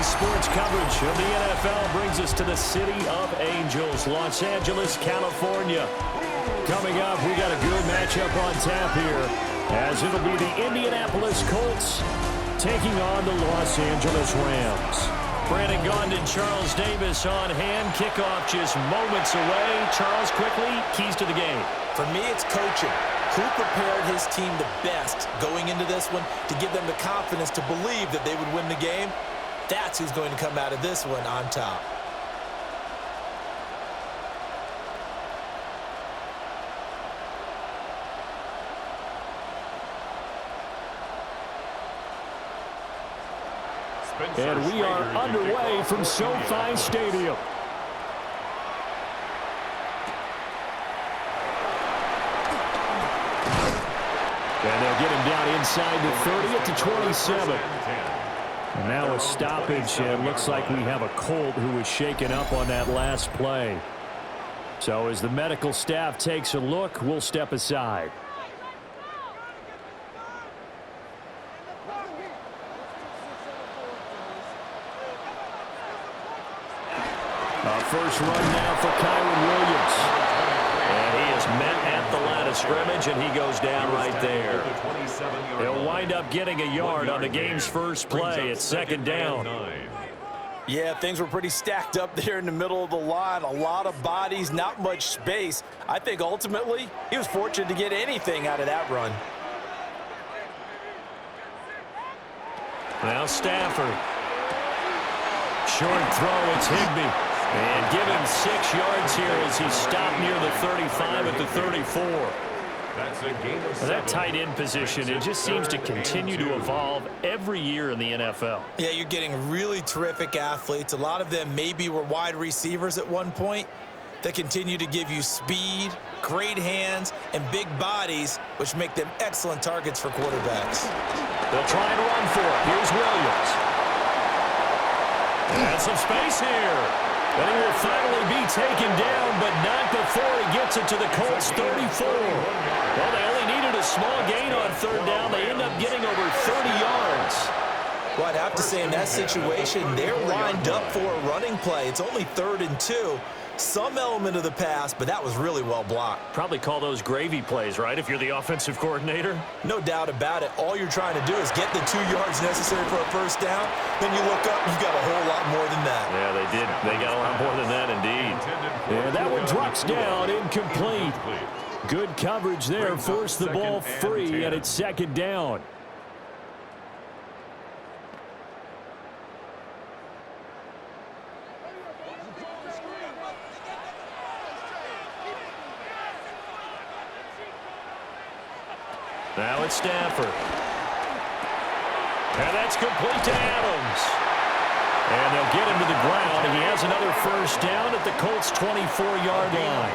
Sports coverage of the NFL brings us to the City of Angels, Los Angeles, California. Coming up, we got a good matchup on tap here, as it'll be the Indianapolis Colts taking on the Los Angeles Rams. Brandon Gaughan, Charles Davis on hand. Kickoff just moments away. Charles, quickly, keys to the game. For me, it's coaching. Who prepared his team the best going into this one to give them the confidence to believe that they would win the game? That's who's going to come out of this one on top. And we are underway from SoFi Stadium. And they'll get him down inside the 30 at the 27. And now a stoppage, and looks like we have a Colt who was shaken up on that last play. So as the medical staff takes a look, we'll step aside. First run now for Kyron Williams. And he is met at the line of scrimmage, and he goes down right there. He'll wind up getting a yard on the game's first play. It's second down. Yeah, things were pretty stacked up there in the middle of the line. A lot of bodies, not much space. I think ultimately he was fortunate to get anything out of that run. Now Stafford. Short throw, it's Higbee. And give him 6 yards here as he's stopped near the 35 at the 34. That's a gain of 7. That tight end position, it just seems to continue to evolve every year in the NFL. Yeah, you're getting really terrific athletes. A lot of them maybe were wide receivers at one point that continue to give you speed, great hands, and big bodies, which make them excellent targets for quarterbacks. They'll try and run for it. Here's Williams. And some space here. And he will finally be taken down, but not before he gets it to the Colts 34. Well, they only needed a small gain on third down. They end up getting over 30 yards. Well, I'd have to say in that situation, they're lined up for a running play. It's only 3rd and 2. Some element of the pass, but that was really well blocked. Probably call those gravy plays, right, if you're the offensive coordinator? No doubt about it. All you're trying to do is get the 2 yards necessary for a first down. Then you look up, you've got a whole lot more than that. Yeah, they did. They got a lot more than that, indeed. Yeah, that one drops down, incomplete. Good coverage there. Forced the ball free, and it's second down. Now it's Stafford. And that's complete to Adams. And they'll get him to the ground, and he has another first down at the Colts' 24-yard line.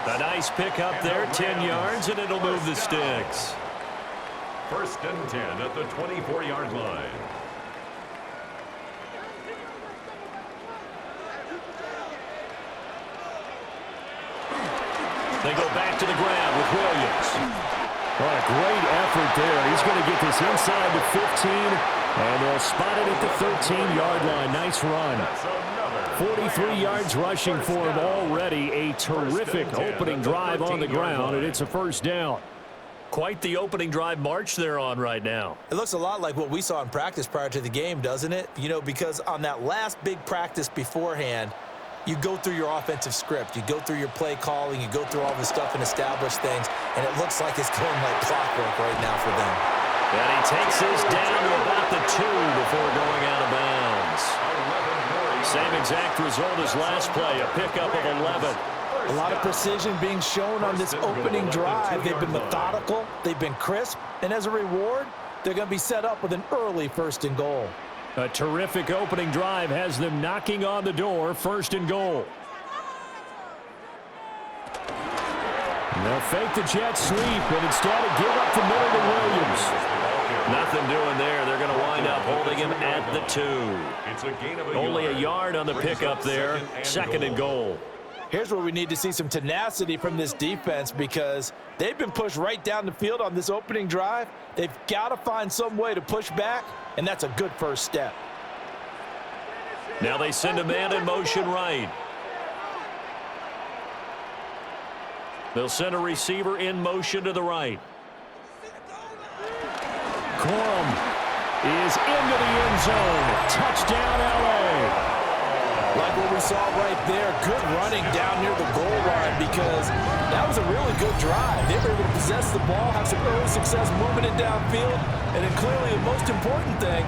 A nice pick up there, 10 yards, and it'll move the sticks. First and 10 at the 24-yard line. They go back to the ground with Williams. What a great effort there. He's going to get this inside the 15, and they'll spot it at the 13-yard line. Nice run. 43 yards rushing for him already. A terrific opening drive on the ground, and it's a first down. Quite the opening drive march they're on right now. It looks a lot like what we saw in practice prior to the game, doesn't it? You know, because on that last big practice beforehand, you go through your offensive script. You go through your play calling. You go through all the stuff and establish things. And it looks like it's going like clockwork right now for them. And he takes this down to about the 2 before going out of bounds. Same exact result as last play, a pickup of 11. A lot of precision being shown on this opening drive. They've been methodical. They've been crisp. And as a reward, they're going to be set up with an early 1st and goal. A terrific opening drive has them knocking on the door, 1st and goal. And they'll fake the jet sweep, and instead of give up the middle to Williams. Nothing doing there. They're going to wind up holding him at the 2. Only a yard on the pickup there, 2nd and goal. Here's where we need to see some tenacity from this defense, because they've been pushed right down the field on this opening drive. They've got to find some way to push back, and that's a good first step. Now they send a man in motion right. They'll send a receiver in motion to the right. Corum is into the end zone. Touchdown, L.A. Like what we saw right there, good running down near the goal line because that was a really good drive. They were able to possess the ball, have some early success moving it downfield, and then clearly the most important thing,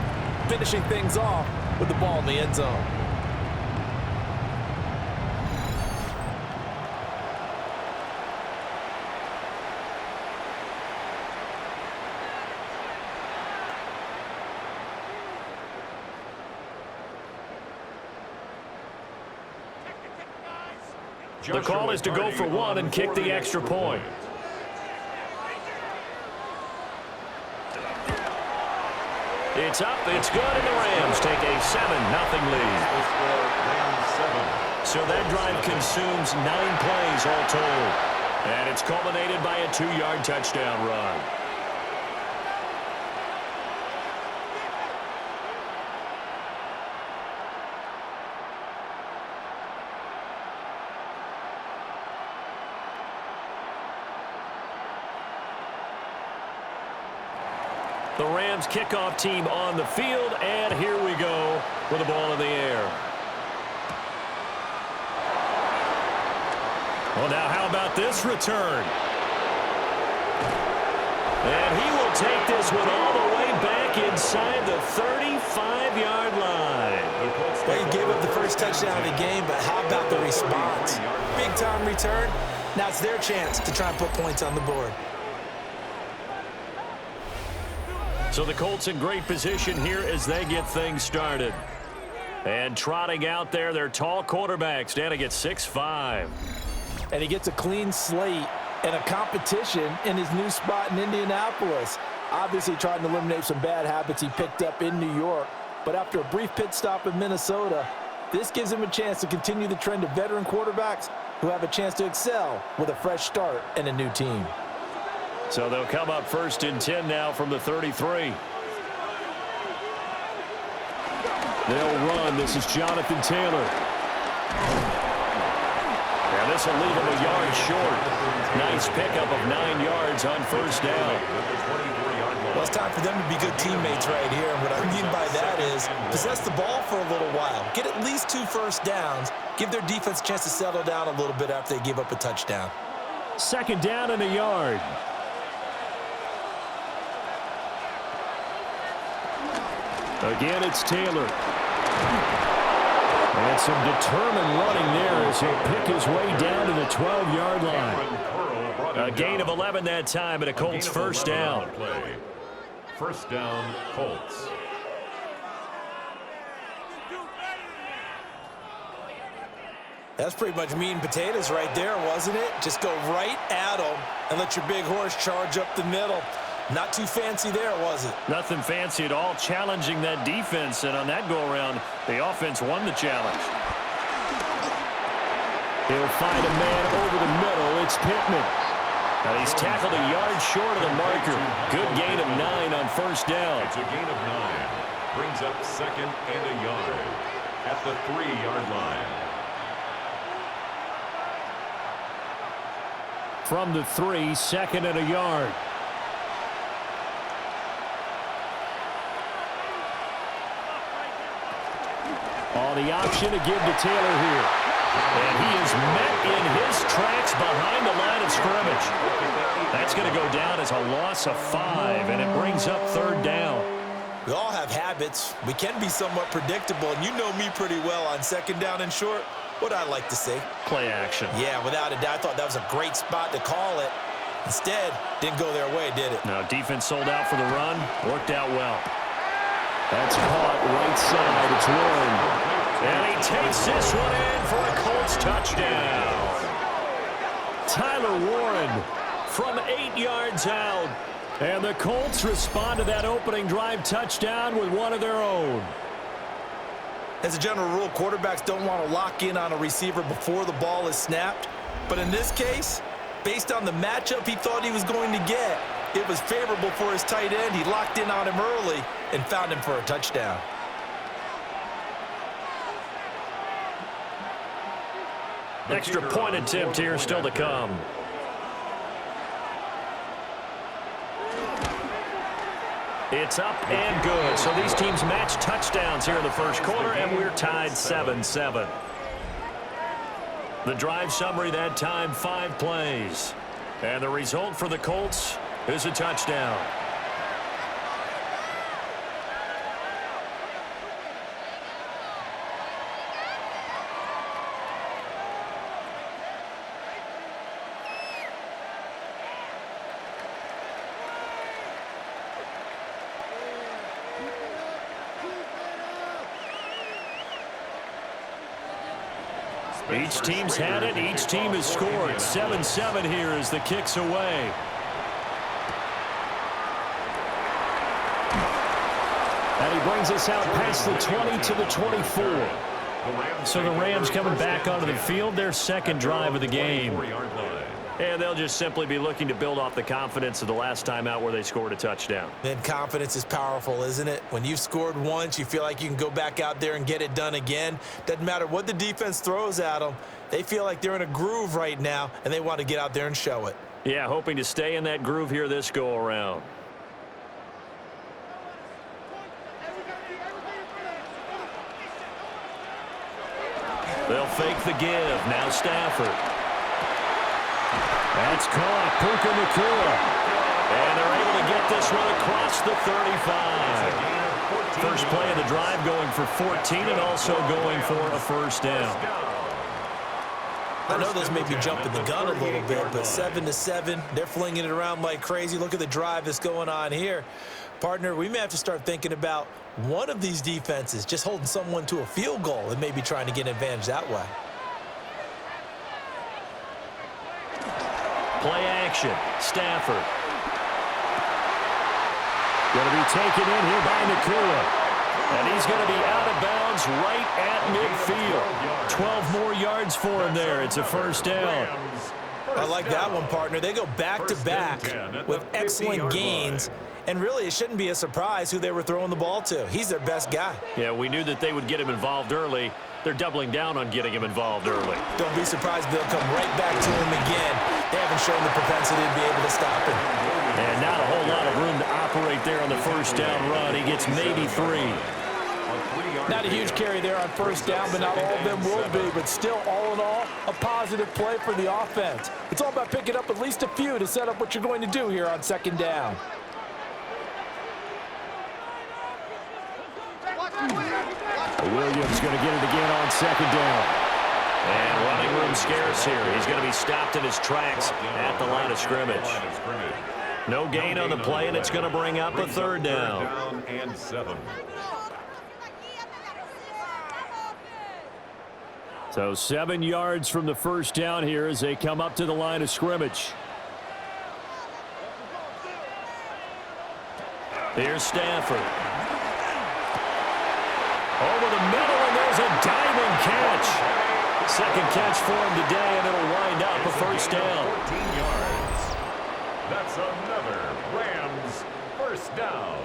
finishing things off with the ball in the end zone. The call is to go for one and kick the extra point. It's up, it's good, and the Rams take a 7-0 lead. So that drive consumes 9 plays all told. And it's culminated by a 2-yard touchdown run. The Rams kickoff team on the field, and here we go with the ball in the air. Well, now how about this return? And he will take this one all the way back inside the 35-yard line. Well, he gave up the first touchdown of the game, but how about the response? Big-time return. Now it's their chance to try and put points on the board. So the Colts in great position here as they get things started. And trotting out there, their tall quarterback standing at 6'5". And he gets a clean slate and a competition in his new spot in Indianapolis. Obviously trying to eliminate some bad habits he picked up in New York. But after a brief pit stop in Minnesota, this gives him a chance to continue the trend of veteran quarterbacks who have a chance to excel with a fresh start and a new team. So they'll come up 1st and 10 now from the 33. They'll run. This is Jonathan Taylor. And this will leave him a yard short. Nice pickup of 9 yards on 1st down. Well, it's time for them to be good teammates right here. And what I mean by that is possess the ball for a little while. Get at least 2 first downs. Give their defense a chance to settle down a little bit after they give up a touchdown. 2nd down and a yard. Again, it's Taylor. And some determined running there as he'll pick his way down to the 12-yard line. A gain of 11 that time and a Colts 1st down. 1st down, Colts. That's pretty much meat and potatoes right there, wasn't it? Just go right at them and let your big horse charge up the middle. Not too fancy there, was it? Nothing fancy at all, challenging that defense. And on that go-around, the offense won the challenge. He'll find a man over the middle. It's Pittman. And he's tackled a yard short of the marker. Good gain of 9 on 1st down. It's a gain of 9. Brings up 2nd and a yard at the 3-yard line. From the 3, 2nd and a yard. On the option to give to Taylor here. And he is met in his tracks behind the line of scrimmage. That's going to go down as a loss of 5, and it brings up 3rd down. We all have habits. We can be somewhat predictable, and you know me pretty well on 2nd down and short. What I like to say? Play action. Yeah, without a doubt. I thought that was a great spot to call it. Instead, didn't go their way, did it? Now, defense sold out for the run. Worked out well. That's caught right side. It's Warren. And he takes this one in for a Colts touchdown. Tyler Warren from 8 yards out. And the Colts respond to that opening drive touchdown with one of their own. As a general rule, quarterbacks don't want to lock in on a receiver before the ball is snapped. But in this case, based on the matchup he thought he was going to get, it was favorable for his tight end. He locked in on him early and found him for a touchdown. Extra point attempt here still to come. It's up and good. So these teams match touchdowns here in the first quarter, and we're tied 7-7. The drive summary that time, 5 plays. And the result for the Colts is a touchdown. Each team's had it. Each team has scored. 7-7 here as the kick's away. And he brings us out past the 20 to the 24. So the Rams coming back onto the field, their second drive of the game. And they'll just simply be looking to build off the confidence of the last time out where they scored a touchdown. And confidence is powerful, isn't it? When you've scored once, you feel like you can go back out there and get it done again. Doesn't matter what the defense throws at them. They feel like they're in a groove right now, and they want to get out there and show it. Yeah, hoping to stay in that groove here this go-around. They'll fake the give. Now Stafford. That's caught. Puka Nacua. And they're able to get this one across the 35. First play of the drive going for 14 and also going for a first down. I know this may be jumping the gun a little bit, but 7-7, they're flinging it around like crazy. Look at the drive that's going on here. Partner, we may have to start thinking about one of these defenses just holding someone to a field goal and maybe trying to get an advantage that way. Play action. Stafford. Going to be taken in here by Nacua. And he's going to be out of bounds right at midfield. 12 more yards for him there. It's a first down. I like that one, partner. They go back-to-back with excellent gains. And really, it shouldn't be a surprise who they were throwing the ball to. He's their best guy. Yeah, we knew that they would get him involved early. They're doubling down on getting him involved early. Don't be surprised they'll come right back to him again. They haven't shown the propensity to be able to stop him. And not a whole lot of room to operate there on the first down run. He gets maybe 3. Not a huge carry there on first down, but not all of them will be. But still, all in all, a positive play for the offense. It's all about picking up at least a few to set up what you're going to do here on second down. Williams going to get it again on second down. And running room scarce here. He's going to be stopped in his tracks at the line of scrimmage. No gain on the play, and it's going to bring up a third down. And 7. So 7 yards from the first down here as they come up to the line of scrimmage. Here's Stafford. Over the middle, and there's a diving catch. Second catch for him today, and it'll wind up a first down. 14 yards. That's another Rams first down.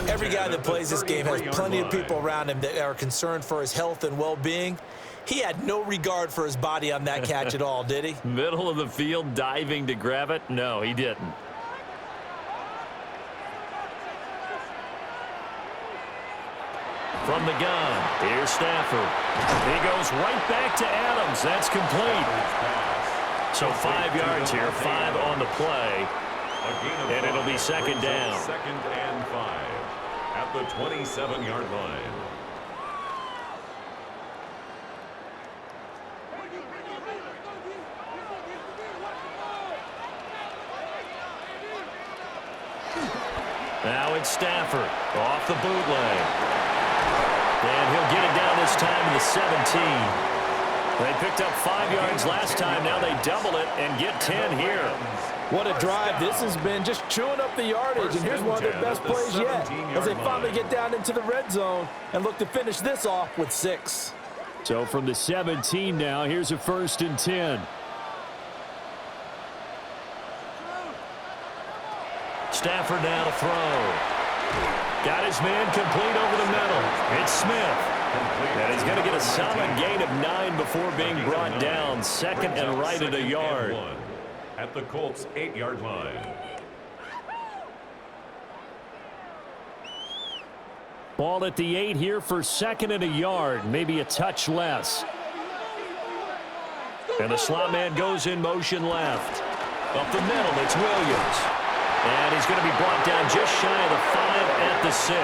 Every guy that plays this game has plenty of people around him that are concerned for his health and well-being. He had no regard for his body on that catch at all, did he? Middle of the field, diving to grab it? No, he didn't. From the gun, here's Stafford. He goes right back to Adams. That's complete. So 5 yards here, 5 on the play. And it'll be second down. Second and 5 at the 27-yard line. Now it's Stafford off the bootleg. And he'll get it down this time to the 17. They picked up 5 yards last time. Now they double it and get 10 here. What a drive. This has been just chewing up the yardage. And here's one of their best plays yet as they finally get down into the red zone and look to finish this off with 6. So from the 17 now, here's a 1st and 10. Stafford now to throw. Got his man complete over the middle. It's Smith. And he's going to get a solid gain of 9 before being brought down. Second and right at a yard. At the Colts' 8-yard line. Ball at the 8 here for second and a yard. Maybe a touch less. And the slot man goes in motion left. Up the middle, it's Williams. And he's going to be brought down just shy of the 5 at the 6.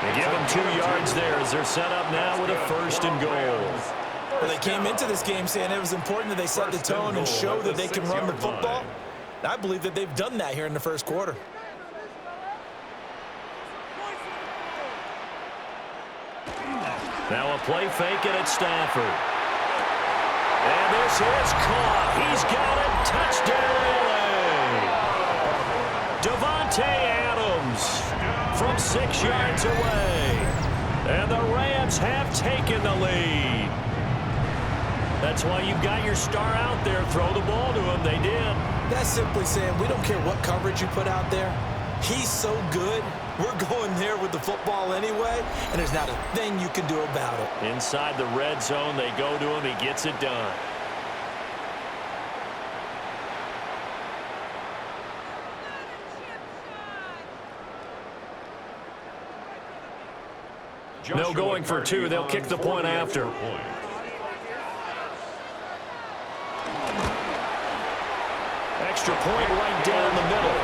They give him 2 yards there as they're set up now with a first and goal. Well, they came into this game saying it was important that they set the tone and show that they can run the football. I believe that they've done that here in the first quarter. Now a play fake, and it's Stafford. And this is caught. He's got it. Touchdown, LA. Davante Adams from 6 yards away. And the Rams have taken the lead. That's why you've got your star out there. Throw the ball to him. They did. That's simply saying we don't care what coverage you put out there. He's so good. We're going there with the football anyway, and there's not a thing you can do about it. Inside the red zone, they go to him. He gets it done. No going for 2. They'll kick the point after. Extra point right down the middle.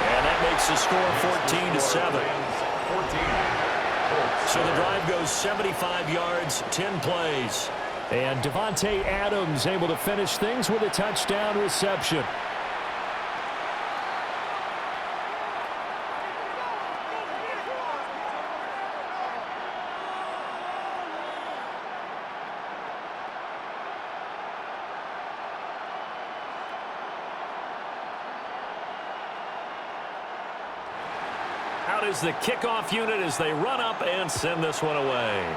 And that makes the score 14-7. So the drive goes 75 yards, 10 plays. And Davante Adams able to finish things with a touchdown reception. Out is the kickoff unit as they run up and send this one away.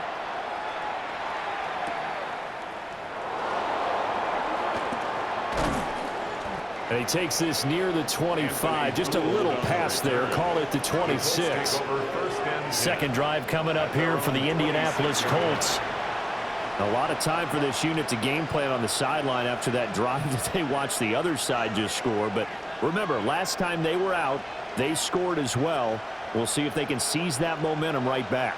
And he takes this near the 25. Just a little pass there. Call it the 26. Second drive coming up here for the Indianapolis Colts. A lot of time for this unit to game plan on the sideline after that drive that they watched the other side just score. But remember, last time they were out, they scored as well. We'll see if they can seize that momentum right back.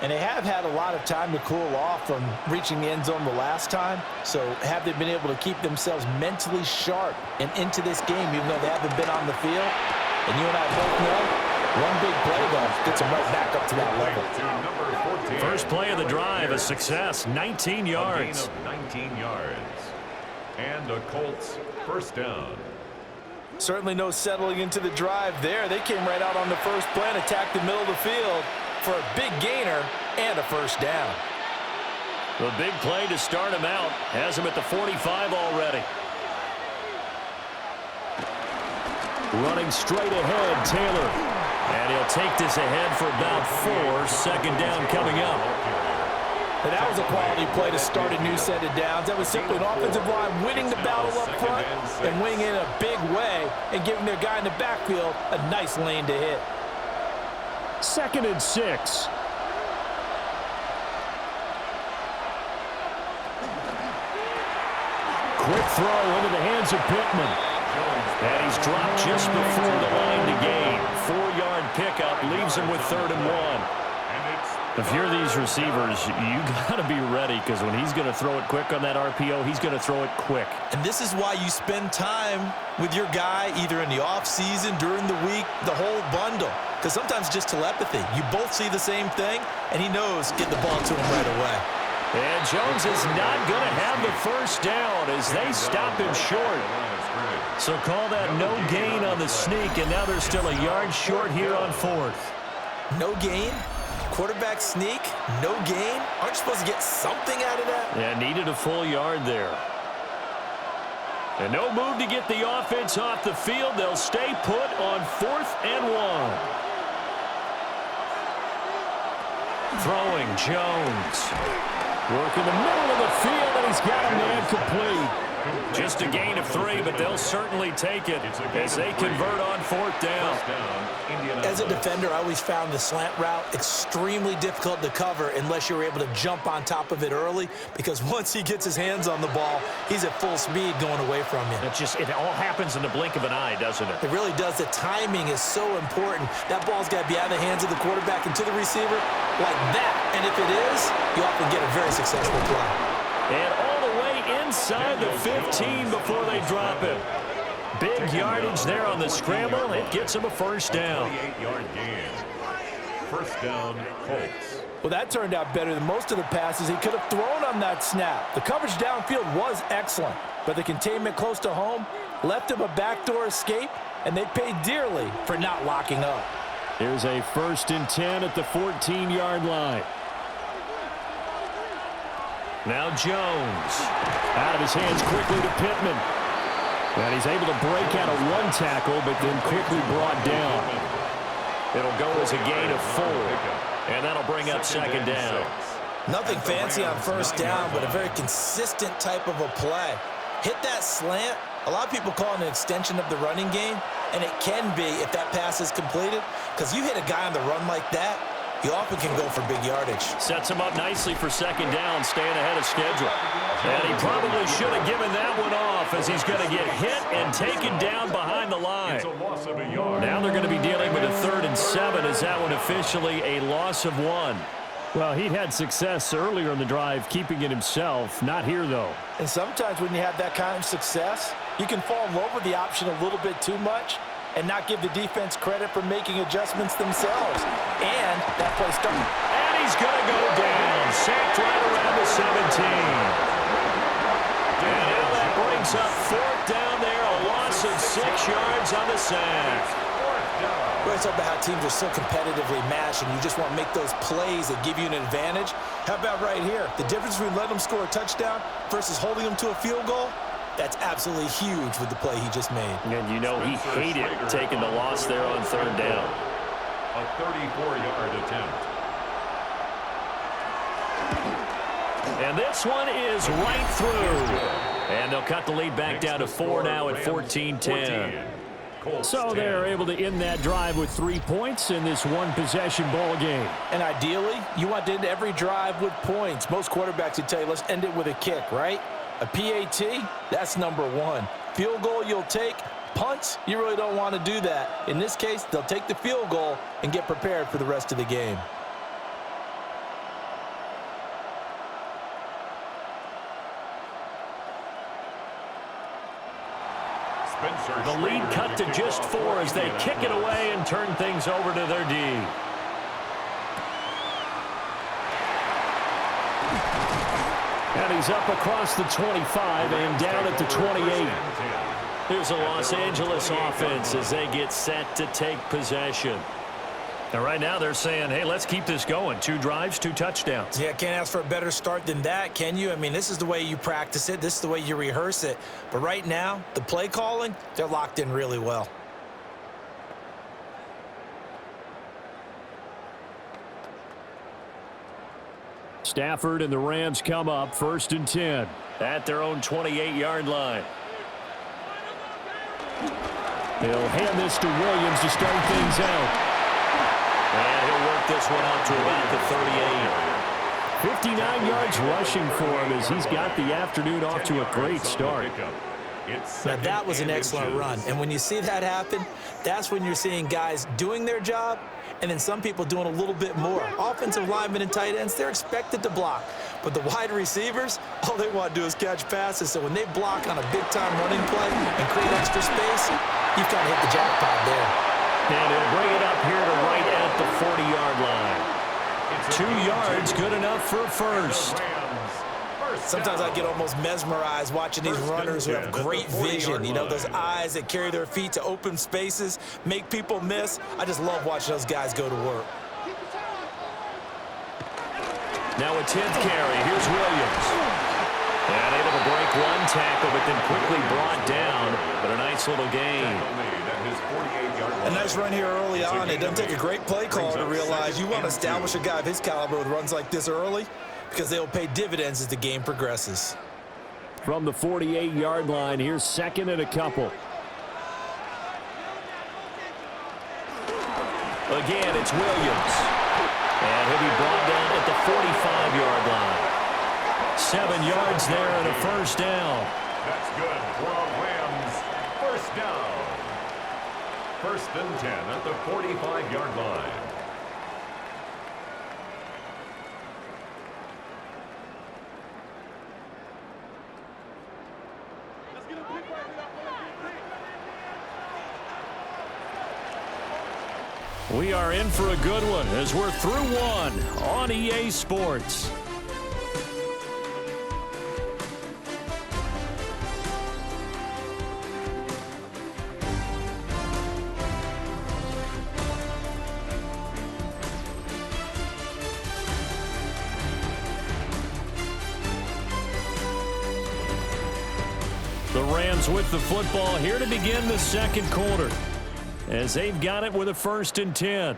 And they have had a lot of time to cool off from reaching the end zone the last time. So have they been able to keep themselves mentally sharp and into this game, even though they haven't been on the field? And you and I both know, one big play, though, gets them right back up to that level. First play of the drive, a success, 19 yards. A gain of 19 yards. And a Colts first down. Certainly no settling into the drive there. They came right out on the first play and attacked the middle of the field for a big gainer and a first down. The big play to start him out has him at the 45 already. Running straight ahead, Taylor. And he'll take this ahead for about 4. Second down coming up. And that was a quality play to start a new set of downs. That was simply an offensive line winning the battle up front and winning in a big way and giving their guy in the backfield a nice lane to hit. Second and 6. Quick throw into the hands of Pittman. And he's dropped just before the line to gain. 4-yard pickup leaves him with 3rd and 1. If you're these receivers, you got to be ready because when he's going to throw it quick on that RPO, he's going to throw it quick. And this is why you spend time with your guy either in the offseason, during the week, the whole bundle. Because sometimes just telepathy. You both see the same thing, and he knows get the ball to him right away. And Jones is not going to have the first down as they stop him short. So call that no gain on the sneak, and now they're still a yard short here on 4th. No gain? Quarterback sneak? No gain? Aren't you supposed to get something out of that? Yeah, needed a full yard there. And no move to get the offense off the field. They'll stay put on 4th and 1. Throwing Jones. Working the middle of the field, and he's got a man complete. Just a gain of 3, but they'll certainly take it as they convert on 4th down. As a defender, I always found the slant route extremely difficult to cover unless you're able to jump on top of it early, because once he gets his hands on the ball, he's at full speed going away from you. It all happens in the blink of an eye, doesn't it? It really does. The timing is so important. That ball's got to be out of the hands of the quarterback and to the receiver like that. And if it is, you often get a very successful play. And all the way inside the 15 before they drop it. Big yardage there on the scramble. It gets him a 1st down. 28-yard gain. 1st down, Colts. Well, that turned out better than most of the passes he could have thrown on that snap. The coverage downfield was excellent, but the containment close to home left him a backdoor escape, and they paid dearly for not locking up. Here's a 1st and 10 at the 14-yard line. Now Jones. Out of his hands quickly to Pittman. And he's able to break out of 1 tackle, but then quickly brought down. It'll go as a gain of 4. And that'll bring up 2nd down. Nothing fancy on 1st down, but a very consistent type of a play. Hit that slant. A lot of people call it an extension of the running game, and it can be if that pass is completed, because you hit a guy on the run like that, you often can go for big yardage. Sets him up nicely for 2nd down, staying ahead of schedule. And he probably should have given that one off, as he's going to get hit and taken down behind the line. Now they're going to be dealing with a 3rd and 7. Is that one officially a loss of 1? Well, he'd had success earlier in the drive keeping it himself. Not here, though. And sometimes when you have that kind of success, you can fall in love with the option a little bit too much and not give the defense credit for making adjustments themselves. And that play started. And he's going to go down. Sacked right around the 17. And now that brings up 4th down there. A loss of 6 yards on the sack. We're talking about how teams are so competitively matched, and you just want to make those plays that give you an advantage. How about right here? The difference between letting them score a touchdown versus holding them to a field goal, that's absolutely huge with the play he just made. And you know he hated taking the loss there on 3rd down. A 34-yard attempt. And this one is right through. And they'll cut the lead back down to 4 now at 14-10. So they're able to end that drive with 3 points in this 1-possession ball game. And ideally, you want to end every drive with points. Most quarterbacks would tell you, let's end it with a kick, right? A PAT, that's number 1. Field goal you'll take. Punts, you really don't want to do that. In this case, they'll take the field goal and get prepared for the rest of the game. The lead cut to just 4 as they kick it away and turn things over to their D. And he's up across the 25 and down at the 28. Here's a Los Angeles offense as they get set to take possession. And right now they're saying, hey, let's keep this going. 2 drives, 2 touchdowns. Yeah, can't ask for a better start than that, can you? I mean, this is the way you practice it. This is the way you rehearse it. But right now, the play calling, they're locked in really well. Stafford and the Rams come up 1st and 10 at their own 28-yard line. They'll hand this to Williams to start things out. And he'll work this one out to about the 38. 59 yards rushing for him as he's got the afternoon off to a great start. Now, that was an excellent run. And when you see that happen, that's when you're seeing guys doing their job and then some people doing a little bit more. Offensive linemen and tight ends, they're expected to block. But the wide receivers, all they want to do is catch passes. So when they block on a big-time running play and create extra space, you've kind of hit the jackpot there. And he'll bring it up here to right at the 40-yard line. 2 yards, good enough for a first. Sometimes I get almost mesmerized watching these runners who have great vision. You know, those eyes that carry their feet to open spaces, make people miss. I just love watching those guys go to work. Now a 10th carry. Here's Williams. And able to break 1 tackle, but then quickly brought down. But a nice little gain. A nice run here early on. It doesn't take a great play call to realize you want to establish a guy of his caliber with runs like this early, because they'll pay dividends as the game progresses. from the 48-yard line. Here's second and a couple. Again, it's Williams. And he'll be brought down at the 45-yard line. 7 yards there and a first down. That's good for a Rams first down. First and 10 at the 45-yard line. We are in for a good one as we're through one on EA Sports. The Rams with the football here to begin the second quarter, as they've got it with a first and 10.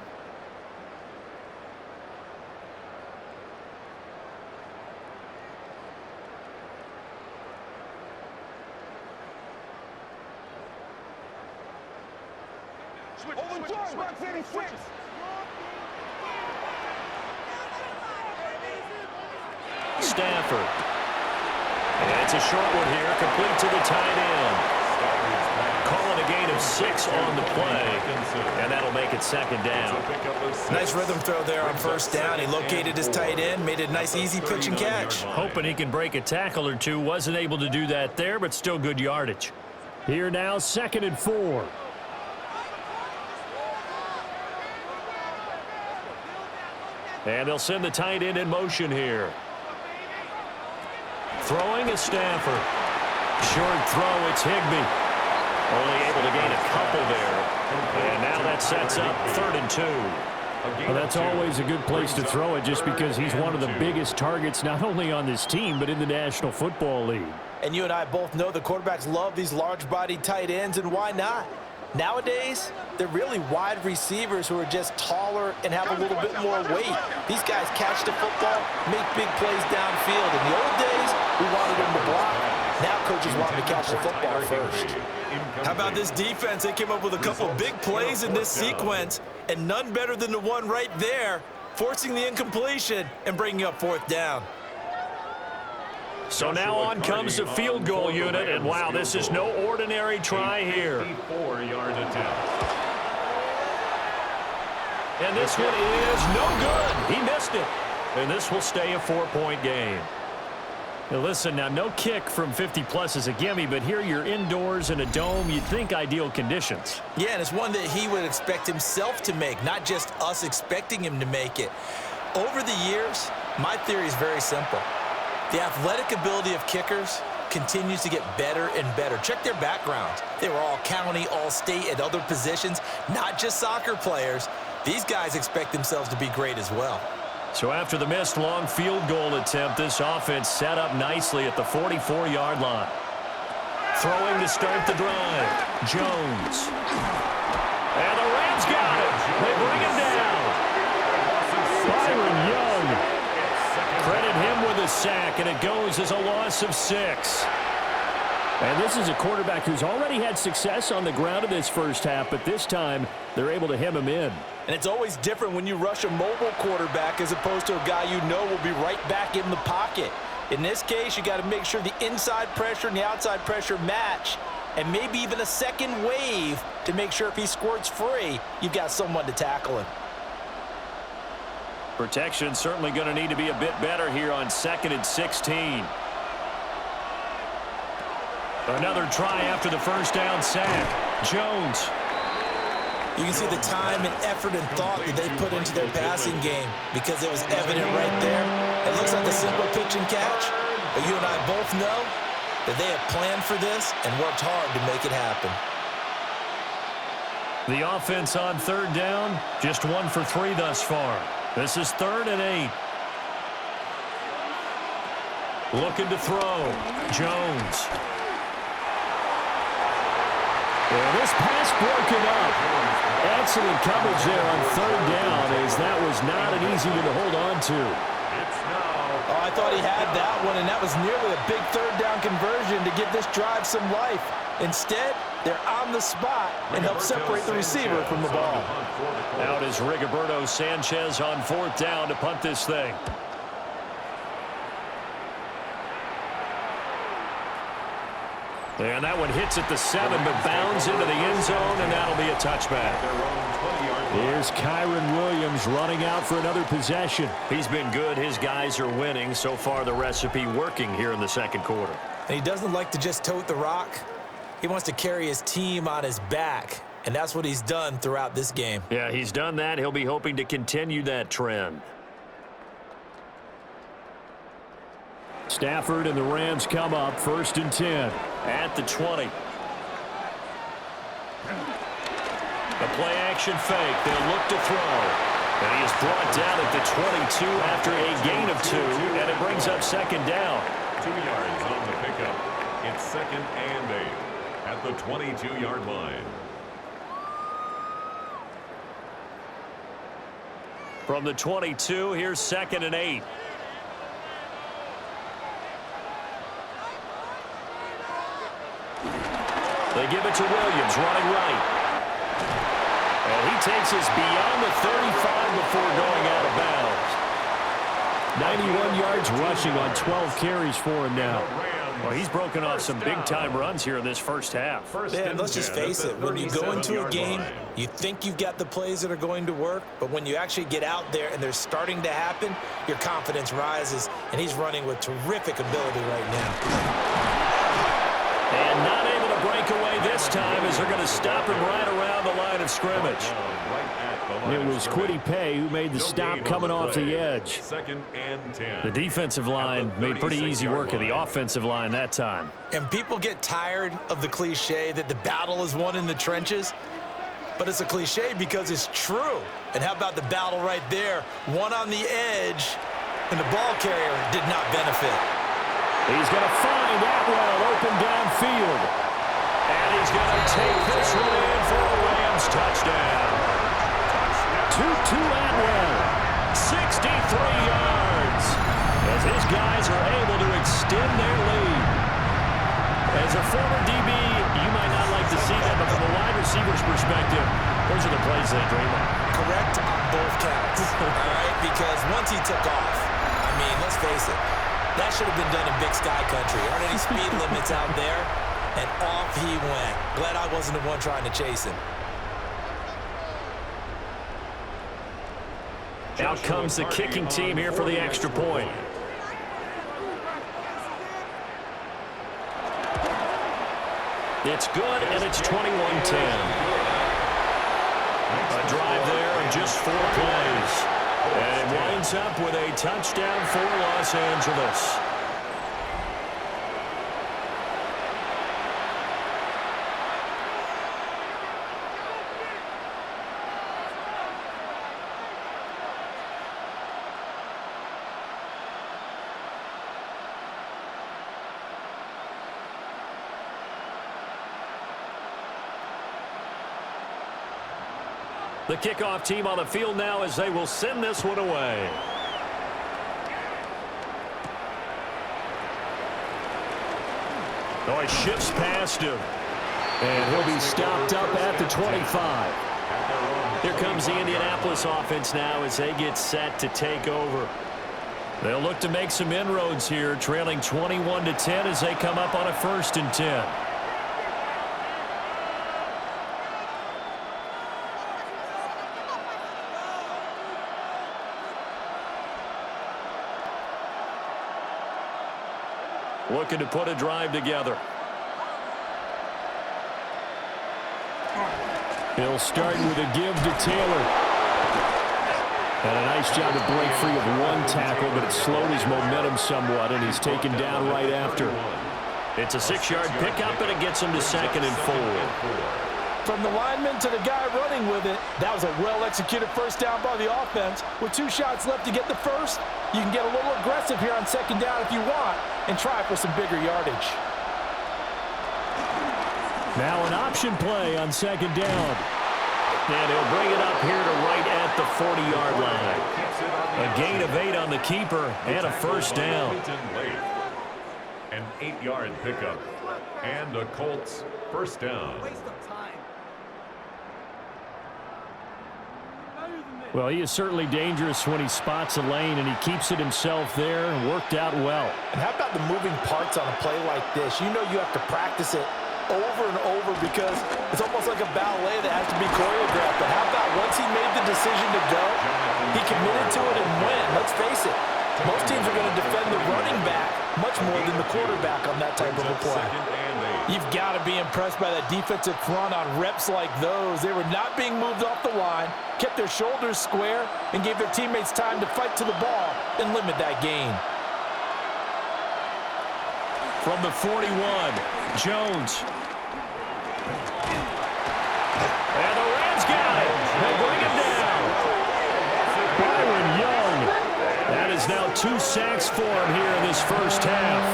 Stafford. And it's a short one here, complete to the tight end. Calling a gain of 6 on the play, and that'll make it second down. Nice rhythm throw there on first down. He located his tight end, made it a nice, easy pitch and catch. Hoping he can break a tackle or two. Wasn't able to do that there, but still good yardage. Here now, second and 4. And they'll send the tight end in motion here. Throwing is Stafford. Short throw, it's Higbee. Only able to gain a couple there. And now that sets up third and 2. Well, that's always a good place to throw it just because he's one of the biggest targets not only on this team but in the National Football League. And you and I both know the quarterbacks love these large-bodied tight ends, and why not? Nowadays, they're really wide receivers who are just taller and have a little bit more weight. These guys catch the football, make big plays downfield. In the old days, we wanted them to block. Now coaches want them to catch the football first. How about this defense? They came up with a couple big plays in this sequence, and none better than the one right there, forcing the incompletion and bringing up fourth down. So now on comes the field goal unit, and wow, this is no ordinary try here. 54-yard attempt. And this one is no good. He missed it. And this will stay a 4-point game. Now listen, now no kick from 50-plus is a gimme, but here you're indoors in a dome. You'd think ideal conditions. Yeah, and it's one that he would expect himself to make, not just us expecting him to make it. Over the years, my theory is very simple. The athletic ability of kickers continues to get better and better. Check their backgrounds. They were all county, all state, at other positions, not just soccer players. These guys expect themselves to be great as well. So after the missed long field goal attempt, this offense set up nicely at the 44-yard line. Throwing to start the drive, Jones. And the Rams got it. They bring him down. Byron Young. Credit him with a sack, and it goes as a loss of 6. And this is a quarterback who's already had success on the ground in this first half, but this time they're able to hem him in. And it's always different when you rush a mobile quarterback as opposed to a guy you know will be right back in the pocket. In this case, you got to make sure the inside pressure and the outside pressure match, and maybe even a second wave to make sure if he squirts free, you've got someone to tackle him. Protection certainly going to need to be a bit better here on 2nd and 16. Another try after the first down sack. Jones. You can see the time and effort and thought that they put into their passing game because it was evident right there. It looks like a simple pitch and catch, but you and I both know that they have planned for this and worked hard to make it happen. The offense on third down, just 1 for 3 thus far. This is 3rd and 8. Looking to throw. Jones. And this pass broken up. Excellent coverage there on 3rd down, as that was not an easy one to hold on to. It's now Oh, I thought he had that one, and that was nearly a big third-down conversion to give this drive some life. Instead, they're on the spot and help separate the receiver from the ball. Out is Rigoberto Sanchez on 4th down to punt this thing. And that one hits at the 7, but bounds into the end zone, and that'll be a touchback. Here's Kyron Williams running out for another possession. He's been good. His guys are winning. So far, the recipe working here in the second quarter. And he doesn't like to just tote the rock. He wants to carry his team on his back, and that's what he's done throughout this game. Yeah, he's done that. He'll be hoping to continue that trend. Stafford and the Rams come up 1st and 10 at the 20. A play-action fake. They'll look to throw. And he is brought down at the 22 after a gain of 2, and it brings up 2nd down. 2 yards on the pickup. It's 2nd and 8 at the 22-yard line. From the 22, here's 2nd and 8. They give it to Williams, running right. And he takes us beyond the 35 before going out of bounds. 91 yards rushing on 12 carries for him now. Well, he's broken off some big-time runs here in this first half. Man, let's just face it. When you go into a game, you think you've got the plays that are going to work, but when you actually get out there and they're starting to happen, your confidence rises, and he's running with terrific ability right now. And not able to break away this time as they're going to stop him right around the line of scrimmage. It was Kwity Paye who made the stop coming off the edge. 2nd and 10. The defensive line made pretty easy work of the offensive line that time. And people get tired of the cliche that the battle is won in the trenches, but it's a cliche because it's true. And how about the battle right there? One on the edge, and the ball carrier did not benefit. He's going to find Atwell open downfield. And he's going to take this one in for a Rams touchdown. 2-2 Atwell, 63 yards. As his guys are able to extend their lead. As a former DB, you might not like to see that, but from a wide receiver's perspective, those are the plays they dream of. Correct on both counts, all right? Because once he took off, I mean, let's face it, that should have been done in Big Sky Country. Aren't any speed limits out there? And off he went. Glad I wasn't the one trying to chase him. Out comes the kicking team here for the extra point. It's good, and it's 21-10. A drive there in just 4 plays. And it winds up with a touchdown for Los Angeles. The kickoff team on the field now as they will send this one away. Oh, he shifts past him. And he'll be stopped up at the 25. Here comes the Indianapolis offense now as they get set to take over. They'll look to make some inroads here, trailing 21-10 as they come up on a 1st and 10. Looking to put a drive together. He'll start with a give to Taylor. And a nice job to break free of one tackle, but it slowed his momentum somewhat, and he's taken down right after. It's a 6-yard pickup, and it gets him to 2nd and 4. From the lineman to the guy running with it, that was a well-executed first down by the offense. With 2 shots left to get the first, you can get a little aggressive here on 2nd down if you want and try for some bigger yardage. Now an option play on 2nd down. And he'll bring it up here to right at the 40-yard line. A gain of 8 on the keeper and a first down. An 8-yard pickup and a Colts first down. Well, he is certainly dangerous when he spots a lane, and he keeps it himself there and worked out well. And how about the moving parts on a play like this? You know you have to practice it over and over because it's almost like a ballet that has to be choreographed. But how about once he made the decision to go, he committed to it and went. Let's face it, most teams are going to defend the running back much more than the quarterback on that type of a play. You've got to be impressed by that defensive front on reps like those. They were not being moved off the line, kept their shoulders square, and gave their teammates time to fight to the ball and limit that gain. From the 41, Jones. And the Rams got it. They bring him down. Byron Young. That is now 2 sacks for him here in this first half.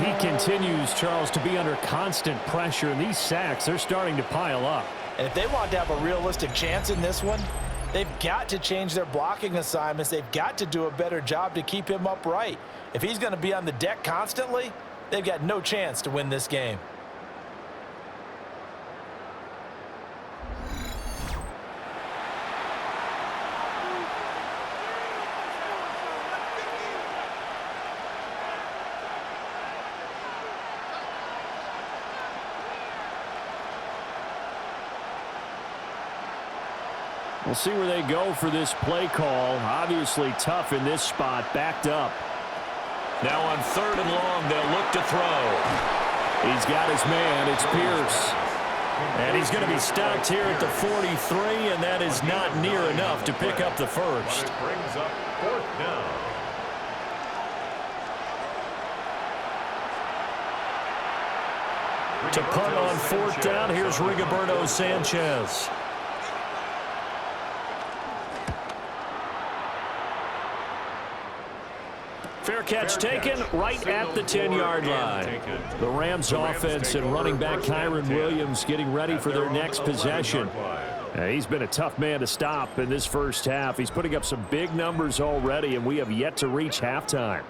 He continues, Charles, to be under constant pressure, and these sacks, they're starting to pile up. And if they want to have a realistic chance in this one, they've got to change their blocking assignments. They've got to do a better job to keep him upright. If he's going to be on the deck constantly, they've got no chance to win this game. We'll see where they go for this play call. Obviously tough in this spot, backed up. Now on 3rd and long, they'll look to throw. He's got his man. It's Pierce. And he's going to be stopped here at the 43, and that is not near enough to pick up the first. Brings up 4th down. To punt on 4th down, here's Rigoberto Sanchez. Fair catch taken right at the 10-yard line. The Rams offense and running back Kyron Williams getting ready for their next possession. He's been a tough man to stop in this first half. He's putting up some big numbers already, and we have yet to reach halftime.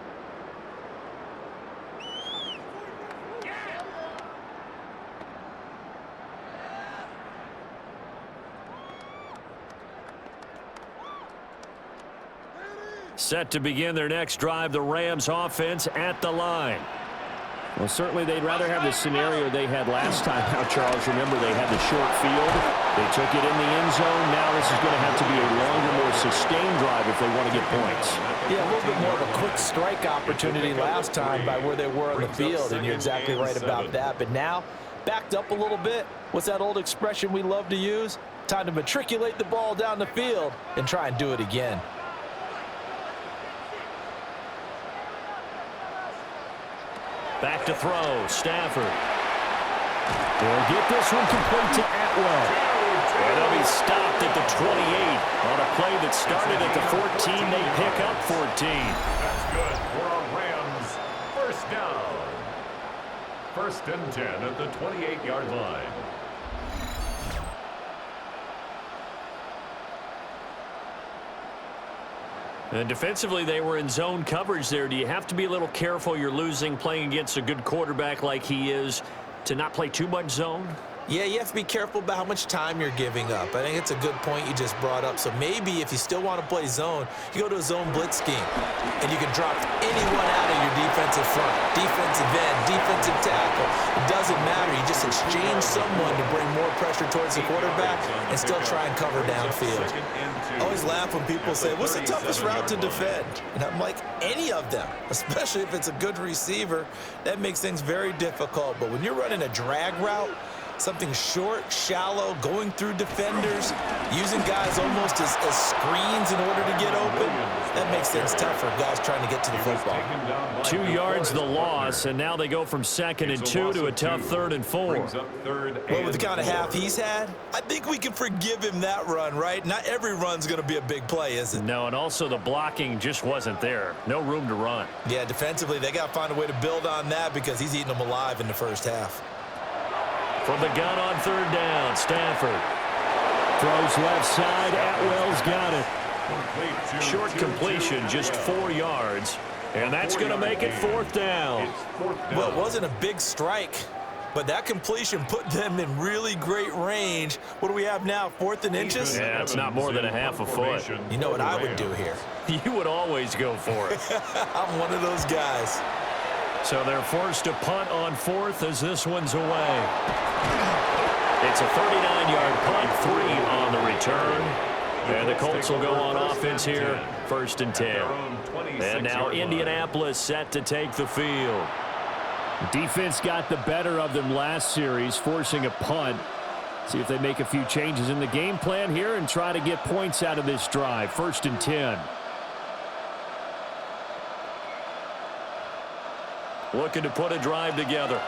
Set to begin their next drive, the Rams offense at the line. Well, certainly they'd rather have the scenario they had last time. Now, Charles, remember they had the short field. They took it in the end zone. Now this is going to have to be a longer, more sustained drive if they want to get points. Yeah, a little bit more of a quick strike opportunity last time by where they were on the field, and you're exactly right about that. But now, backed up a little bit. What's that old expression we love to use? Time to matriculate the ball down the field and try and do it again. Back to throw, Stafford. They'll get this one complete to Atwell. And they'll be stopped at the 28. On a play that started at the 14, they pick up 14. That's good for a Rams first down. 1st and 10 at the 28-yard line. And defensively, they were in zone coverage there. Do you have to be a little careful? You're losing, playing against a good quarterback like he is, to not play too much zone? Yeah, you have to be careful about how much time you're giving up. I think it's a good point you just brought up. So maybe if you still want to play zone, you go to a zone blitz scheme, and you can drop anyone out of your defensive front, defensive end, defensive tackle. It doesn't matter. You just exchange someone to bring more pressure towards the quarterback and still try and cover downfield. I always laugh when people say, what's the toughest route to defend? And I'm like, any of them, especially if it's a good receiver. That makes things very difficult. But when you're running a drag route, something short, shallow, going through defenders, using guys almost as screens in order to get open, that makes things tough for guys trying to get to the football. 2 yards the loss, and now they go from 2nd and 2 to a tough 3rd and 4. Well, with the kind of half he's had, I think we can forgive him that run, right? Not every run's going to be a big play, is it? No, and also the blocking just wasn't there. No room to run. Yeah, defensively, they got to find a way to build on that because he's eating them alive in the first half. From the gun on 3rd down, Stafford throws left side. Atwell's got it. Short completion, just 4 yards. And that's going to make it 4th down. Well, it wasn't a big strike, but that completion put them in really great range. What do we have now, 4th and inches? Yeah, it's not more than a half a foot. You know what I would do here? You would always go for it. I'm one of those guys. So they're forced to punt on 4th as this one's away. It's a 39-yard punt, 3 on the return. And the Colts will go on offense here, 1st and 10. And now Indianapolis set to take the field. Defense got the better of them last series, forcing a punt. See if they make a few changes in the game plan here and try to get points out of this drive. 1st and 10. Looking to put a drive together.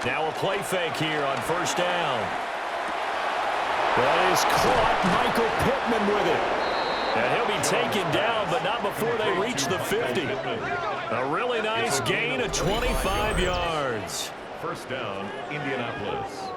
Now a play fake here on 1st down. That is caught. Michael Pittman with it. And he'll be taken down, but not before they reach the 50. A really nice gain of 25 yards. 1st down, Indianapolis.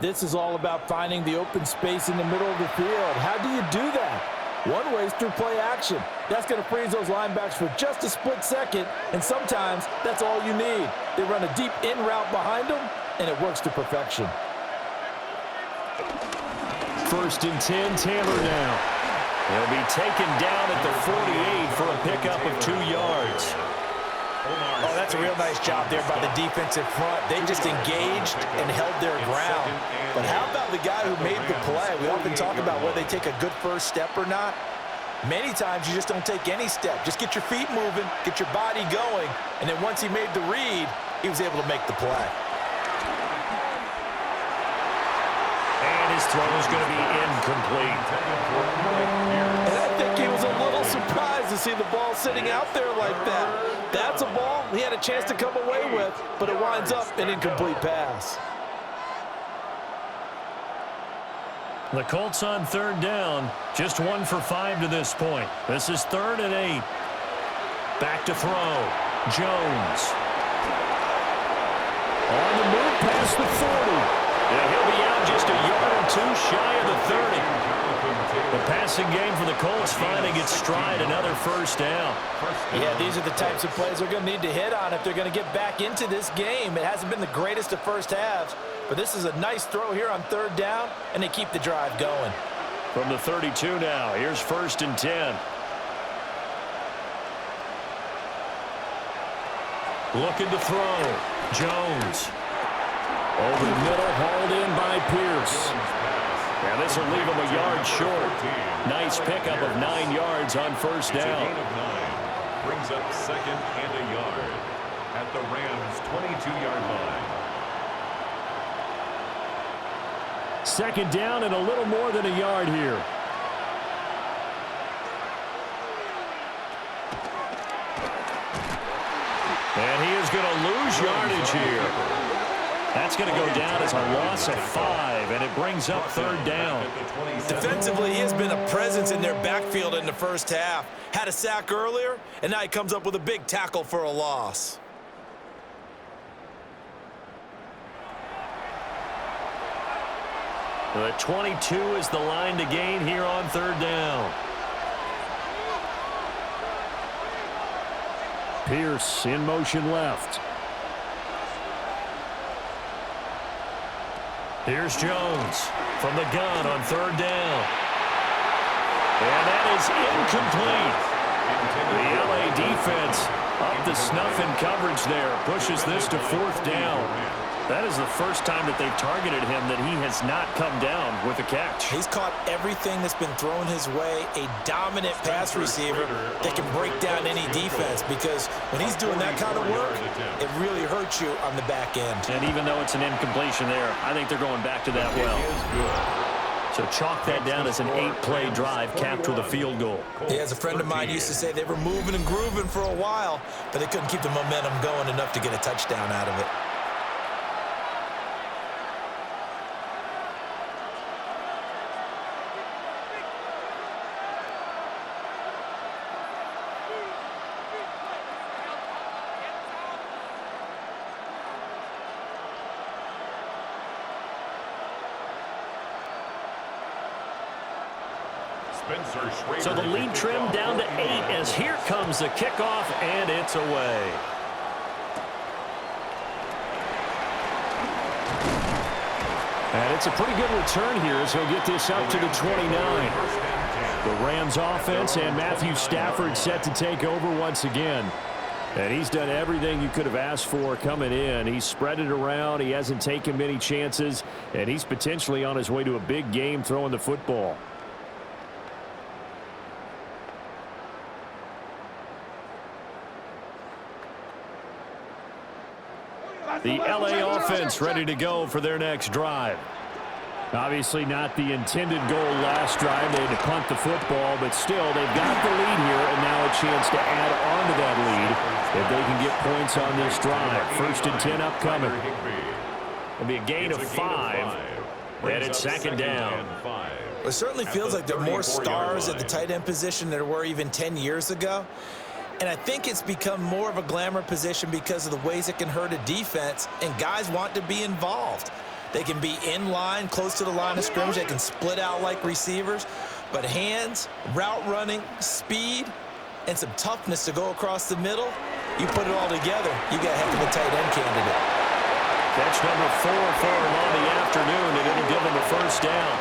This is all about finding the open space in the middle of the field. How do you do that? One way is through play action. That's going to freeze those linebackers for just a split second, and sometimes that's all you need. They run a deep in route behind them, and it works to perfection. 1st and 10, Taylor now. He'll be taken down at the 48 for a pickup of 2 yards. Oh, that's a real nice job there by the defensive front. They just engaged and held their ground. But how about the guy who made the play? We often talk about whether they take a good first step or not. Many times you just don't take any step. Just get your feet moving, get your body going, and then once he made the read, he was able to make the play. And his throw is going to be incomplete. And I think he was a little surprised to see the ball sitting out there like that. That's a ball he had a chance to come away with, but it winds up an incomplete pass. The Colts on 3rd down, just 1 for 5 to this point. This is 3rd and 8. Back to throw. Jones. On the move past the 40. And he'll be out just a yard or 2 shy of the 30. The passing game for the Colts finding its stride, another 1st down. Yeah, these are the types of plays they're going to need to hit on if they're going to get back into this game. It hasn't been the greatest of first halves, but this is a nice throw here on 3rd down, and they keep the drive going. From the 32 now, here's 1st and 10. Looking to throw. Jones. Over the middle, hauled in by Pierce. And this will leave him a yard short. Nice pickup of 9 yards on 1st down. Gain of 9. Brings up 2nd and a yard at the Rams' 22-yard line. 2nd down and a little more than a yard here. And he is going to lose yardage here. That's going to go down as a loss of 5, and it brings up 3rd down. Defensively, he has been a presence in their backfield in the first half. Had a sack earlier, and now he comes up with a big tackle for a loss. The 22 is the line to gain here on 3rd down. Pierce in motion left. Here's Jones from the gun on 3rd down. And that is incomplete. The LA defense up to snuff in coverage there. Pushes this to 4th down. That is the first time that they've targeted him that he has not come down with a catch. He's caught everything that's been thrown his way. A dominant pass receiver that can break down any defense, because when he's doing that kind of work, it really hurts you on the back end. And even though it's an incompletion there, I think they're going back to that well. So chalk that down as an 8-play drive capped with a field goal. Yeah, as a friend of mine used to say, they were moving and grooving for a while, but they couldn't keep the momentum going enough to get a touchdown out of it. So the lead trimmed down to 8 as here comes the kickoff, and it's away. And it's a pretty good return here as he'll get this up to the 29. The Rams offense and Matthew Stafford set to take over once again. And he's done everything you could have asked for coming in. He's spread it around. He hasn't taken many chances. And he's potentially on his way to a big game throwing the football. The LA offense ready to go for their next drive. Obviously not the intended goal last drive. They had to punt the football, but still they've got the lead here and now a chance to add on to that lead if they can get points on this drive. 1st and 10 upcoming. It'll be a gain of 5, and it's 2nd down. It certainly feels like there are more stars at the tight end position than there were even 10 years ago. And I think it's become more of a glamour position because of the ways it can hurt a defense, and guys want to be involved. They can be in line, close to the line of scrimmage. They can split out like receivers. But hands, route running, speed, and some toughness to go across the middle, you put it all together, you got a heck of a tight end candidate. Catch number 4 for him on the afternoon, and it'll give him a 1st down.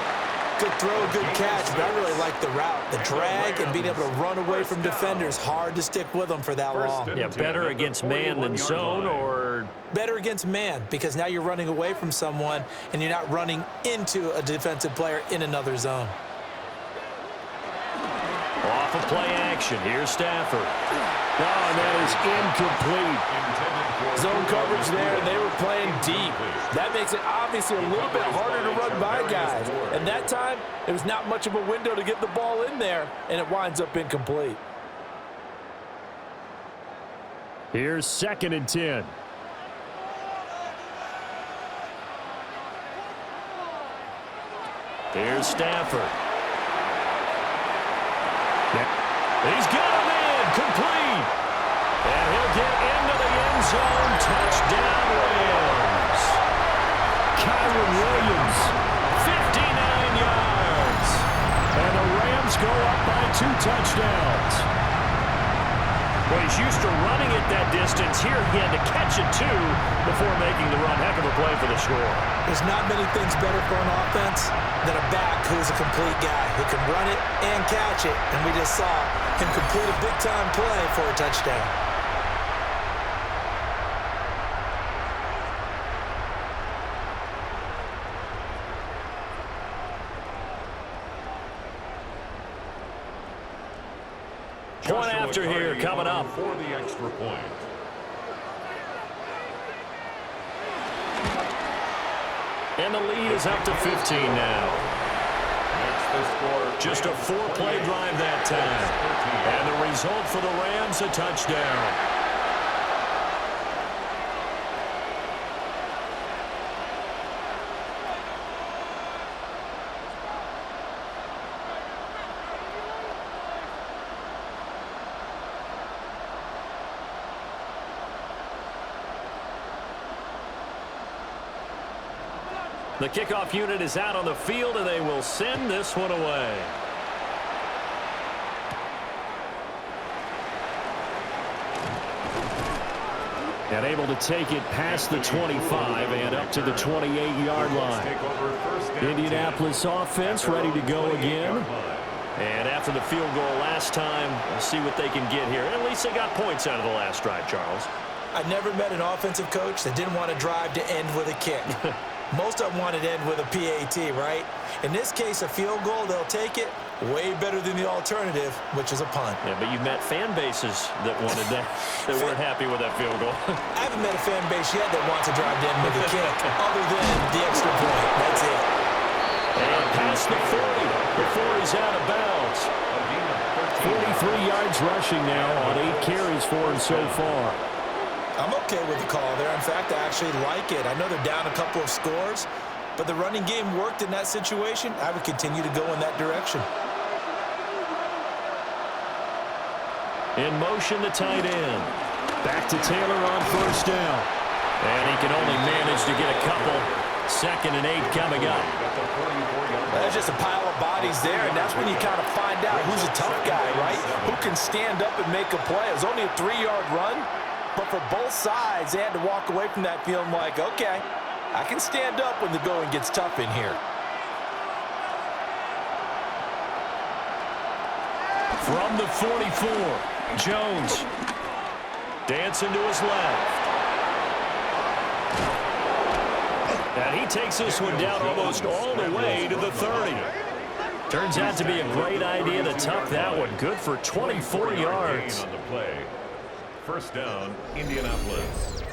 Good throw, good catch, but I really like the route. The drag and being able to run away from defenders, hard to stick with them for that long. Yeah, better against man than zone, or? Better against man, because now you're running away from someone and you're not running into a defensive player in another zone. Off of play action, here's Stafford. Oh, and that is incomplete. Zone coverage there, and they were playing deep. That makes it obviously a little bit harder to run by guys. And that time, it was not much of a window to get the ball in there, and it winds up incomplete. Here's 2nd and 10. Here's Stafford. He's got him in, complete. And he'll get into the end zone. Touchdown, Rams. Kyron Williams, 59 yards. And the Rams go up by 2 touchdowns. Well, he's used to running it that distance. Here he had to catch it, too, before making the run. Heck of a play for the score. There's not many things better for an offense than a back who is a complete guy who can run it and catch it. And we just saw him complete a big-time play for a touchdown. Point after here coming up. For the extra point. And the lead is up to 15 now. Just a 4-play drive that time. And the result for the Rams, a touchdown. The kickoff unit is out on the field, and they will send this one away. And able to take it past the 25 and up to the 28-yard line. Indianapolis offense ready to go again. And after the field goal last time, we'll see what they can get here. At least they got points out of the last drive, Charles. I never met an offensive coach that didn't want to drive to end with a kick. Most of them wanted to end with a PAT, right? In this case, a field goal, they'll take it. Way better than the alternative, which is a punt. Yeah, but you've met fan bases that wanted that, that weren't happy with that field goal. I haven't met a fan base yet that wants to drive to end with a kick, other than the extra point. That's it. And past the 40 before he's out of bounds. 43 yards rushing now on 8 carries for him so far. I'm okay with the call there. In fact, I actually like it. I know they're down a couple of scores, but the running game worked in that situation. I would continue to go in that direction. In motion, the tight end. Back to Taylor on first down. And he can only manage to get a couple. 2nd and 8 coming up. There's just a pile of bodies there, and that's when you kind of find out who's a tough guy, right? Who can stand up and make a play. It was only a 3-yard run, but for both sides, they had to walk away from that feeling like, okay, I can stand up when the going gets tough in here. From the 44, Jones dancing to his left. And he takes this one down almost all the way to the 30. Turns out to be a great idea to tuck that one. Good for 24 yards. On the play. First down, Indianapolis.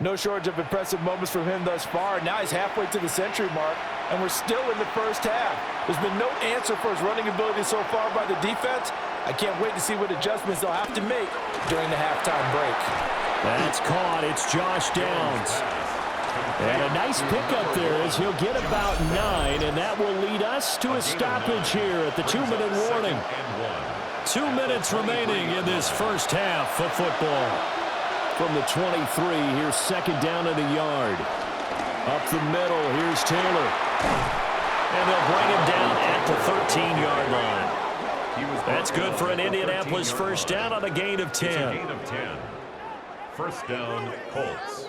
No shortage of impressive moments from him thus far. Now he's halfway to the century mark, and we're still in the first half. There's been no answer for his running ability so far by the defense. I can't wait to see what adjustments they'll have to make during the halftime break. That's caught. It's Josh Downs. And a nice pickup there as he'll get about 9, and that will lead us to a stoppage here at the 2-minute warning. 2 minutes remaining in this first half of football. From the 23, here's 2nd down and a yard. Up the middle, here's Taylor. And they'll bring him down at the 13-yard line. That's good for an Indianapolis first down on a gain of 10. It's a gain of 10. First down, Colts.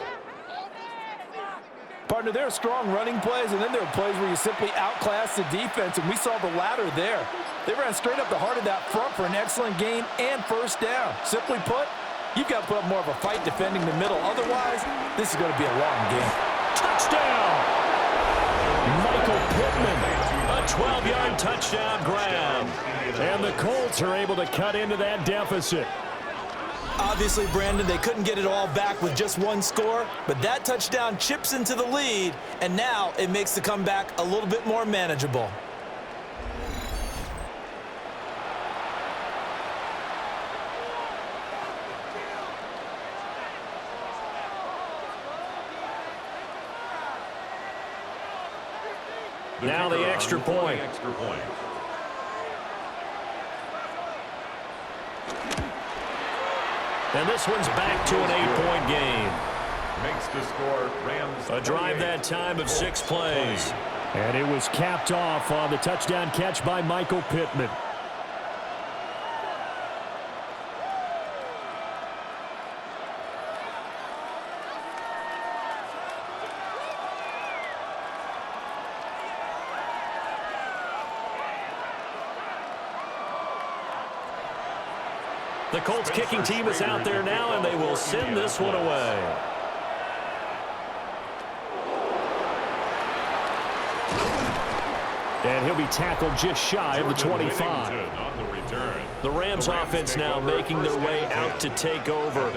Partner, there are strong running plays, and then there are plays where you simply outclass the defense, and we saw the latter there. They ran straight up the heart of that front for an excellent gain and first down. Simply put, you've got to put up more of a fight defending the middle. Otherwise, this is going to be a long game. Touchdown! Michael Pittman, a 12-yard touchdown grab. And the Colts are able to cut into that deficit. Obviously, Brandon, they couldn't get it all back with just one score, but that touchdown chips into the lead, and now it makes the comeback a little bit more manageable. Now the extra point. And this one's back to an 8-point game. Makes the score Rams. A drive that time of 6 plays. And it was capped off on the touchdown catch by Michael Pittman. The Colts kicking team is out there now, and they will send this one away. And he'll be tackled just shy of the 25. The Rams offense now making their way out to take over.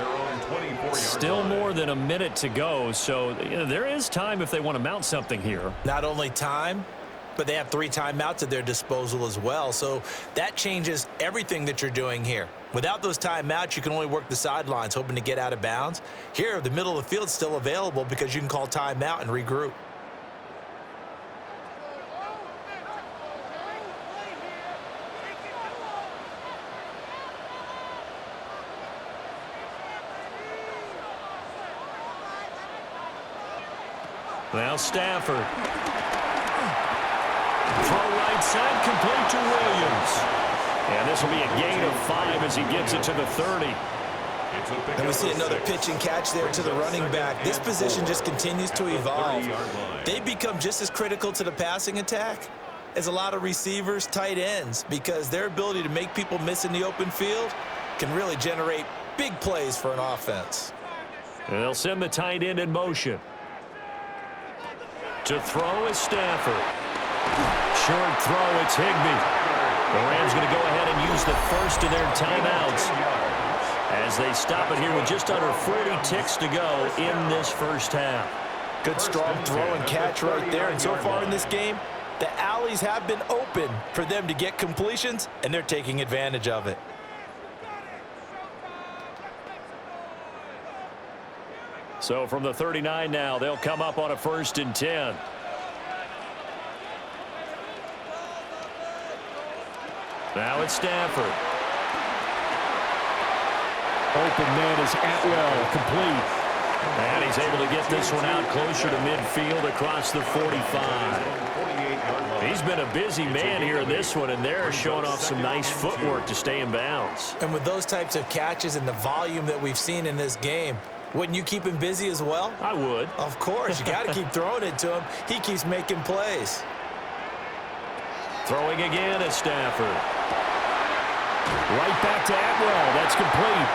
Still more than a minute to go, so there is time if they want to mount something here. Not only time, but they have 3 timeouts at their disposal as well. So that changes everything that you're doing here. Without those timeouts, you can only work the sidelines, hoping to get out of bounds. Here, the middle of the field is still available because you can call timeout and regroup. Now Stafford. Throw right side, complete to Williams. And this will be a gain of 5 as he gets it to the 30. And we see another pitch and catch there to the running back. This position just continues to evolve. They become just as critical to the passing attack as a lot of receivers, tight ends, because their ability to make people miss in the open field can really generate big plays for an offense. And they'll send the tight end in motion. To throw is Stafford. Short throw, it's Higbee. The Rams going to go ahead and use the first of their timeouts as they stop it here with just under 40 ticks to go in this first half. Good strong throw and catch right there. And so far in this game, the alleys have been open for them to get completions, and they're taking advantage of it. So from the 39 now, they'll come up on a 1st and 10. Now it's Stafford. Open man is Atwell, complete. And he's able to get this one out closer to midfield across the 45. He's been a busy man here in this one, and they're showing off some nice footwork to stay in bounds. And with those types of catches and the volume that we've seen in this game, wouldn't you keep him busy as well? I would. Of course. You got to keep throwing it to him. He keeps making plays. Throwing again is Stafford. Right back to Atwell. That's complete.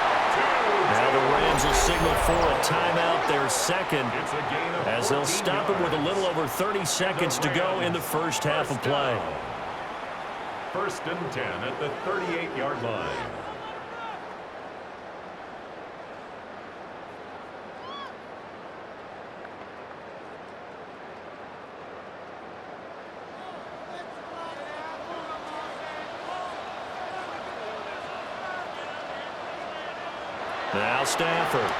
Now the Rams will signal for a timeout, their second, as they'll stop it with a little over 30 seconds to go in the first half of play. 1st and 10 at the 38-yard line. Now Stafford.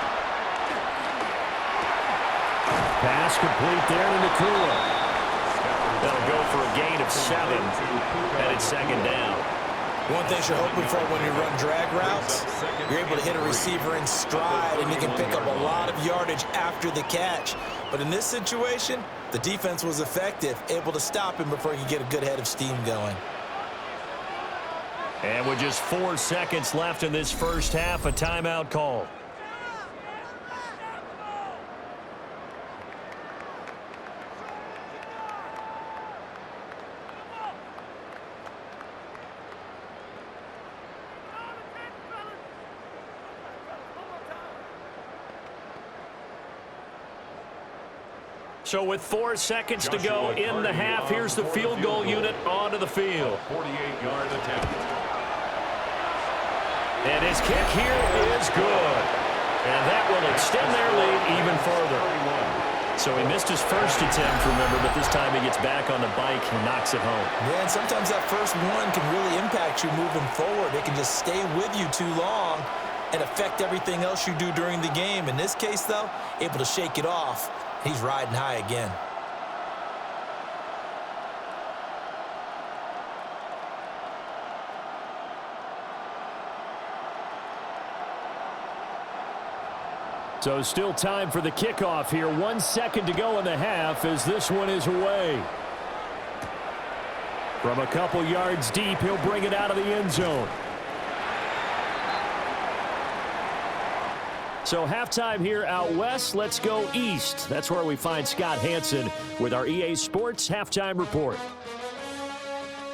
Pass complete there to Nakula. That'll go for a gain of 7, and it's 2nd down. One thing you're hoping for when you run drag routes, you're able to hit a receiver in stride, and you can pick up a lot of yardage after the catch. But in this situation, the defense was effective, able to stop him before he could get a good head of steam going. And with just 4 seconds left in this first half, a timeout call. So with 4 seconds to go in the half, here's the field goal unit onto the field. 48-yard attempt. And his kick here is good. And that will extend their lead even further. So he missed his first attempt, remember, but this time he gets back on the bike and knocks it home. Yeah, and sometimes that first one can really impact you moving forward. It can just stay with you too long and affect everything else you do during the game. In this case, though, able to shake it off. He's riding high again. So still time for the kickoff here. 1 second to go in the half as this one is away. From a couple yards deep, he'll bring it out of the end zone. So halftime here out west. Let's go east. That's where we find Scott Hanson with our EA Sports Halftime Report.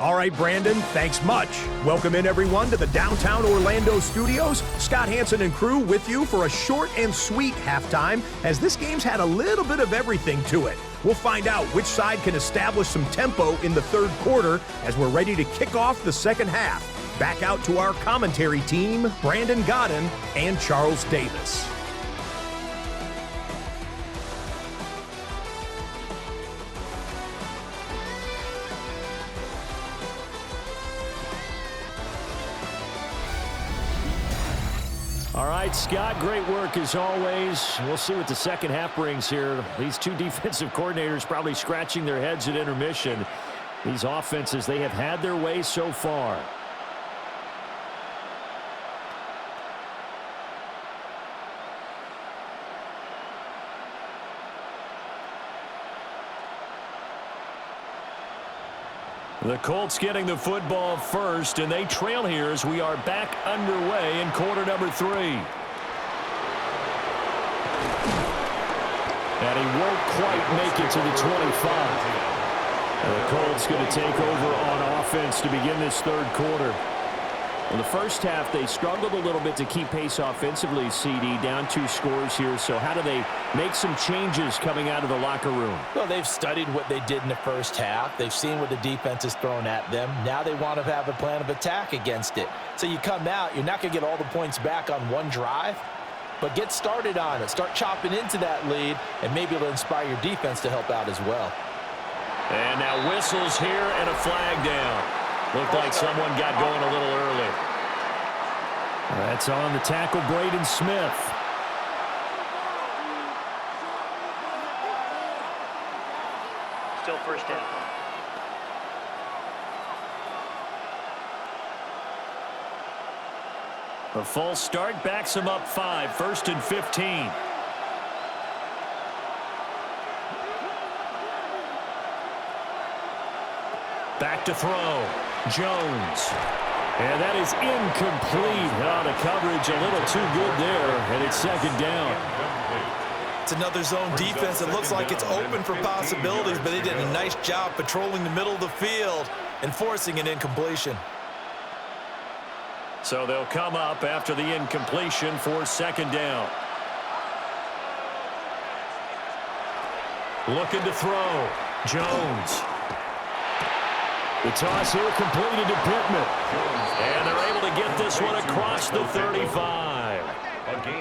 All right, Brandon, thanks much. Welcome in, everyone, to the downtown Orlando studios. Scott Hanson and crew with you for a short and sweet halftime, as this game's had a little bit of everything to it. We'll find out which side can establish some tempo in the third quarter as we're ready to kick off the second half. Back out to our commentary team, Brandon Godden and Charles Davis. All right, Scott, great work as always. We'll see what the second half brings here. These two defensive coordinators probably scratching their heads at intermission. These offenses, they have had their way so far. The Colts getting the football first, and they trail here as we are back underway in quarter number 3. And he won't quite make it to the 25. And the Colts going to take over on offense to begin this third quarter. In the first half, they struggled a little bit to keep pace offensively, CD, down 2 scores here. So how do they make some changes coming out of the locker room? Well, they've studied what they did in the first half. They've seen what the defense has thrown at them. Now they want to have a plan of attack against it. So you come out, you're not going to get all the points back on one drive, but get started on it. Start chopping into that lead, and maybe it'll inspire your defense to help out as well. And now whistles here and a flag down. Looked like someone got going a little early. That's on the tackle, Braden Smith. first down. A false start backs him up 5, 1st and 15. Back to throw. Jones. And that is incomplete. Out of coverage, a little too good there, and it's 2nd down. It's another zone defense. It looks like it's open for possibilities, but they did a nice job patrolling the middle of the field and forcing an incompletion. So they'll come up after the incompletion for 2nd down. Looking to throw. Jones. The toss here completed to Pittman. And they're able to get this one across the 35.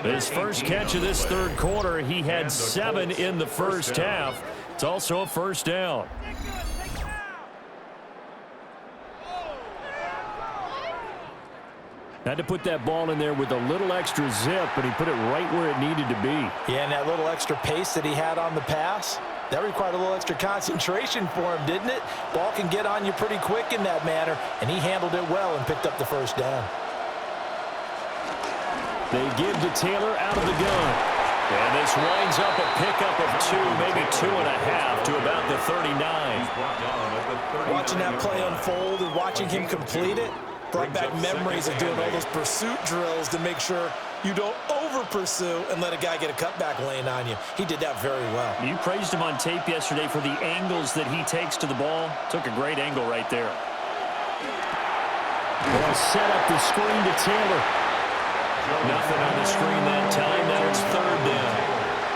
His first catch of this 3rd quarter, he had 7 in the first half. It's also a 1st down. Had to put that ball in there with a little extra zip, but he put it right where it needed to be. Yeah, and that little extra pace that he had on the pass, that required a little extra concentration for him, didn't it? Ball can get on you pretty quick in that manner, and he handled it well and picked up the 1st down. They give to Taylor out of the gun. And this winds up a pickup of 2, maybe 2.5 to about the 39. Watching that play unfold and watching him complete it brought back memories of doing all those pursuit drills to make sure you don't over-pursue and let a guy get a cutback lane on you. He did that very well. You praised him on tape yesterday for the angles that he takes to the ball. Took a great angle right there. They'll set up the screen to Taylor. Nothing on the screen that time. Now it's 3rd down.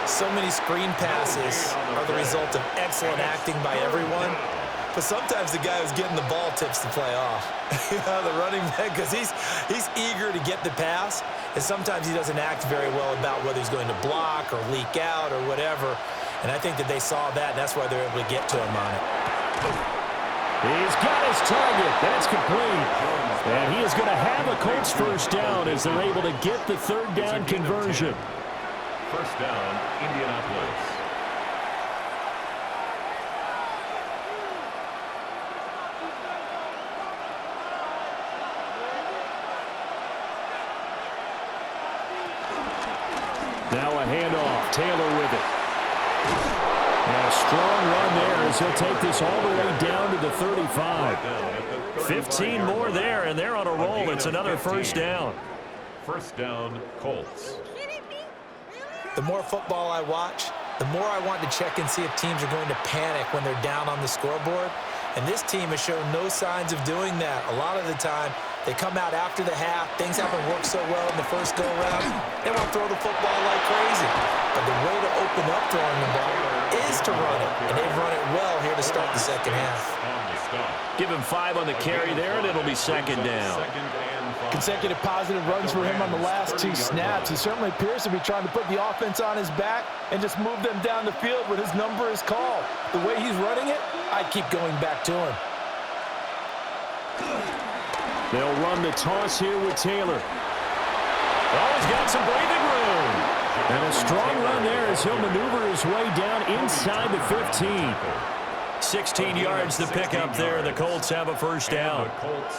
So many screen passes are the result of excellent acting by everyone. But sometimes the guy who's getting the ball tips the play off. The running back, because he's eager to get the pass, and sometimes he doesn't act very well about whether he's going to block or leak out or whatever. And I think that they saw that, and that's why they're able to get to him on it. He's got his target. That's complete. And he is going to have a Colts 1st down as they're able to get the 3rd down conversion. 1st down, Indianapolis. Now a handoff. Taylor with it. And a strong run there as he'll take this all the way down to the 35. 15 more there, and they're on a roll. It's another 1st down. 1st down, Colts. The more football I watch, the more I want to check and see if teams are going to panic when they're down on the scoreboard. And this team has shown no signs of doing that. A lot of the time, they come out after the half. Things haven't worked so well in the first go-around. They won't throw the football like crazy. But the way to open up throwing the ball is to run it. And they've run it well here to start the 2nd half. Give him 5 on the carry there, and it'll be 2nd down. Consecutive positive runs for him on the last 2 snaps. He certainly appears to be trying to put the offense on his back and just move them down the field when his number is called. The way he's running it, I'd keep going back to him. They'll run the toss here with Taylor. Oh, he's got some breathing room. And a strong run there as he'll maneuver his way down inside the 15. 16 yards to pick up there. The Colts have a 1st down.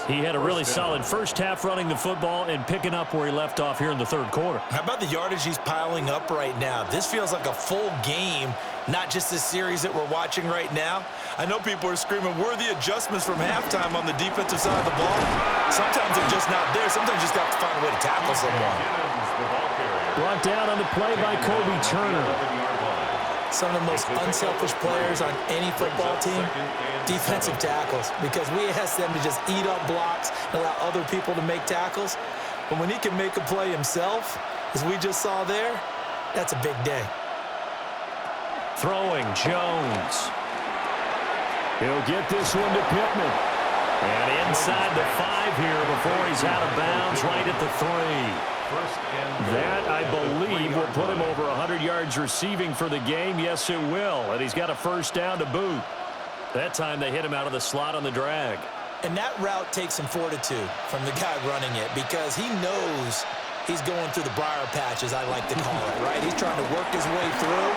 He had a really solid first half running the football and picking up where he left off here in the 3rd quarter. How about the yardage he's piling up right now? This feels like a full game, not just this series that we're watching right now. I know people are screaming, where are the adjustments from halftime on the defensive side of the ball? Sometimes they're just not there. Sometimes you just have to find a way to tackle someone. Brought down on the play by Kobe Turner. Some of the most unselfish players on any football team, defensive tackles, because we ask them to just eat up blocks and allow other people to make tackles. But when he can make a play himself, as we just saw there, that's a big day. Throwing, Jones. He'll get this one to Pittman. And inside the 5 here before he's out of bounds right at the 3. That, I believe, will put him over 100 yards receiving for the game. Yes, it will. And he's got a 1st down to boot. That time they hit him out of the slot on the drag. And that route takes some fortitude from the guy running it because he knows he's going through the briar patch, as I like to call it, right? He's trying to work his way through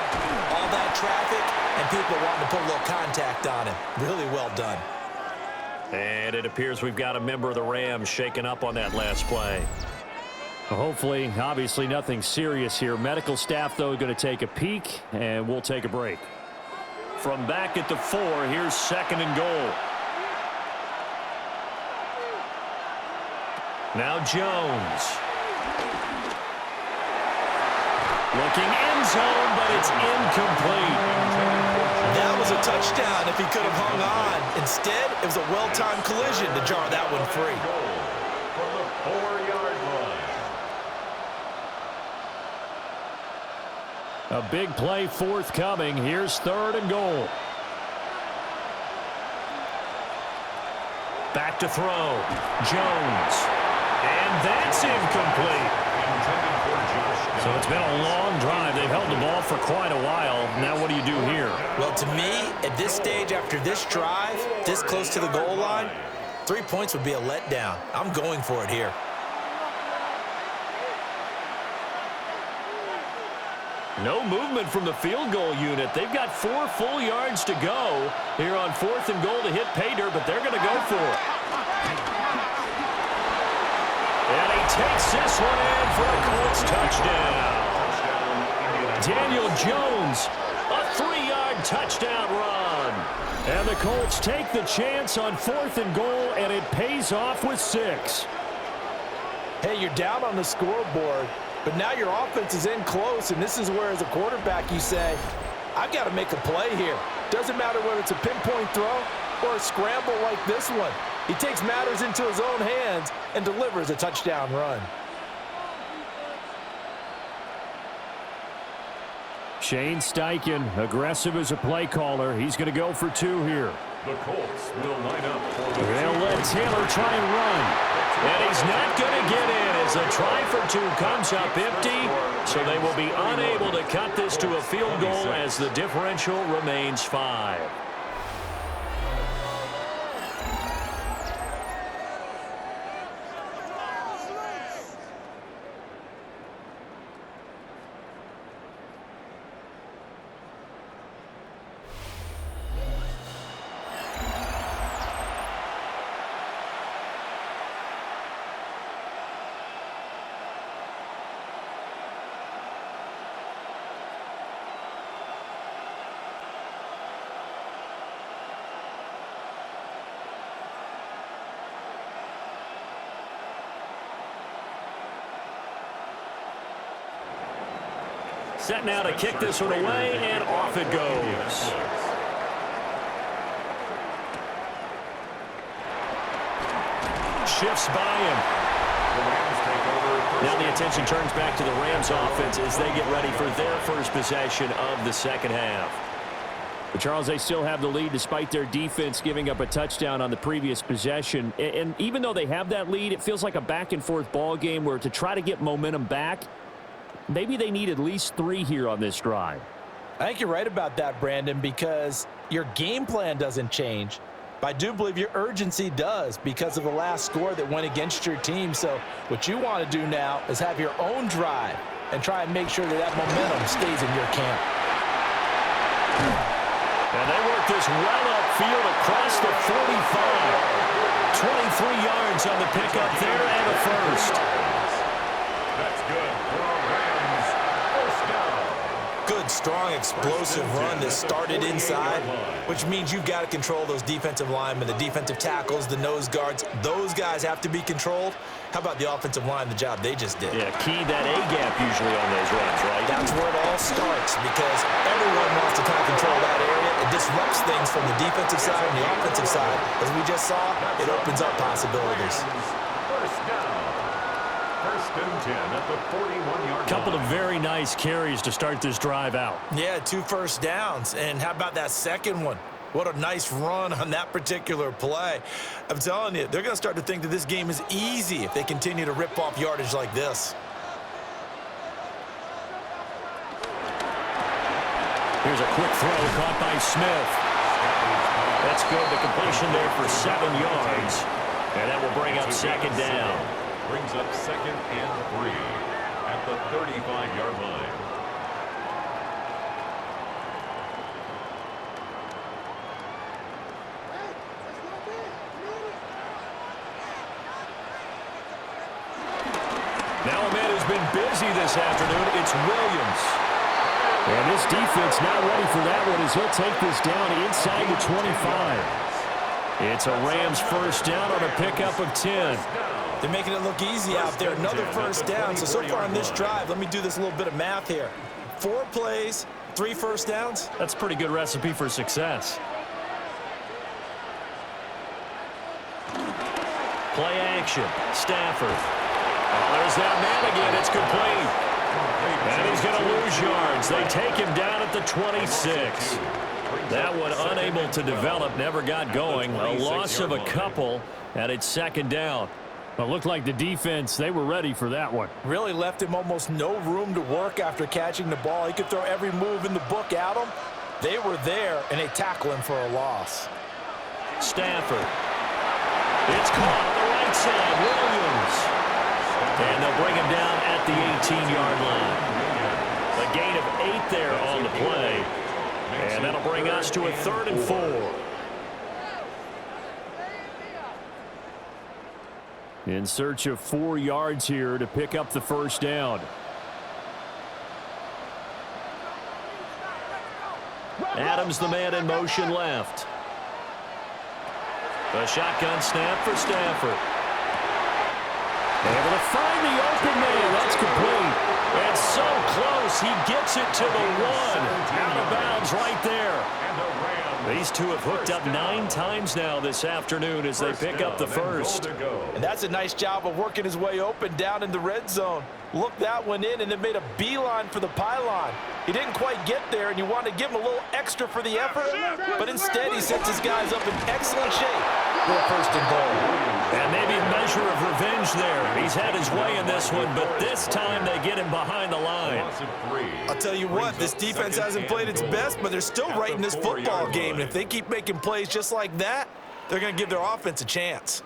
all that traffic, and people wanting to put a little contact on him. Really well done. And it appears we've got a member of the Rams shaken up on that last play. Hopefully, obviously nothing serious here. Medical staff, though, going to take a peek, and we'll take a break. From back at the 4, here's 2nd and goal. Now Jones. Looking end zone, but it's incomplete. That was a touchdown if he could have hung on. Instead, it was a well-timed collision to jar that one free. From the 4-yard line. A big play forthcoming. Here's 3rd and goal. Back to throw. Jones. And that's incomplete. So it's been a long drive. They've held the ball for quite a while. Now what do you do here? Well, to me, at this stage after this drive, this close to the goal line, 3 points would be a letdown. I'm going for it here. No movement from the field goal unit. They've got 4 full yards to go here on 4th and goal to hit pay dirt, but they're going to go for it. And he takes this one in for a Colts touchdown. Daniel Jones, a 3-yard touchdown run. And the Colts take the chance on 4th and goal, and it pays off with 6. Hey, you're down on the scoreboard, but now your offense is in close, and this is where, as a quarterback, you say, I've got to make a play here. Doesn't matter whether it's a pinpoint throw or a scramble like this one. He takes matters into his own hands and delivers a touchdown run. Shane Steichen, aggressive as a play caller. He's going to go for 2 here. The Colts will line up for the They'll let Taylor try and run. And he's not going to get in as the try for 2 comes up empty. So they will be unable to cut this to a field goal as the differential remains 5. Set now to kick this one away, and off it goes. Shifts by him. Now the attention turns back to the Rams offense as they get ready for their first possession of the second half. But Charles, they still have the lead despite their defense giving up a touchdown on the previous possession. And even though they have that lead, it feels like a back-and-forth ball game where to try to get momentum back, maybe they need at least 3 here on this drive. I think you're right about that, Brandon, because your game plan doesn't change. But I do believe your urgency does because of the last score that went against your team. So what you want to do now is have your own drive and try and make sure that that momentum stays in your camp. And they work this well upfield across the 45. 23 yards on the pickup there and a first. That's good for a Rams. First down. Good, strong, explosive run that started inside, which means you've got to control those defensive linemen, the defensive tackles, the nose guards. Those guys have to be controlled. How about the offensive line, the job they just did? Yeah, key that A-gap usually on those runs, right? That's where it all starts because everyone wants to kind of control that area. It disrupts things from the defensive side and the offensive side. As we just saw, it opens up possibilities. First down. First and 10 at the 41-yard line. Couple of very nice carries to start this drive out. Yeah, 2 first downs. And how about that second one? What a nice run on that particular play. I'm telling you, they're going to start to think that this game is easy if they continue to rip off yardage like this. Here's a quick throw caught by Smith. That's good. The completion there for 7 yards. And that will bring up second down. Brings up second and 3 at the 35-yard line. Now a man who's been busy this afternoon, it's Williams. And this defense not ready for that one as he'll take this down inside the 25. It's a Rams first down on a pickup of 10. They're making it look easy out there. Another first down. So far on this drive, let me do this little bit of math here. 4 plays, 3 first downs. That's a pretty good recipe for success. Play action. Stafford. Oh, there's that man again. It's complete. And he's going to lose yards. They take him down at the 26. That one unable to develop, never got going. A loss of a couple, and it's second down. Well, it looked like the defense, they were ready for that one. Really left him almost no room to work after catching the ball. He could throw every move in the book at him. They were there, and they tackle him for a loss. Stafford. It's caught on the right side. Williams. And they'll bring him down at the 18-yard line. A gain of 8 there on the play. And that'll bring us to a 3rd and 4. In search of 4 yards here to pick up the first down. Adams, the man in motion left. A shotgun snap for Stafford. Able to find the open man. That's complete. And so close. He gets it to the 1. Out of bounds right there. These two have hooked up 9 times now this afternoon as they pick up the first. And that's a nice job of working his way open down in the red zone. Looked that one in and then made a beeline for the pylon. He didn't quite get there, and you want to give him a little extra for the effort, but instead he sets his guys up in excellent shape for a 1st and goal. And maybe a measure of revenge there. He's had his way in this one, but this time they get him behind the line. I'll tell you what, this defense hasn't played its best, but they're still right in this football game. And if they keep making plays just like that, they're going to give their offense a chance.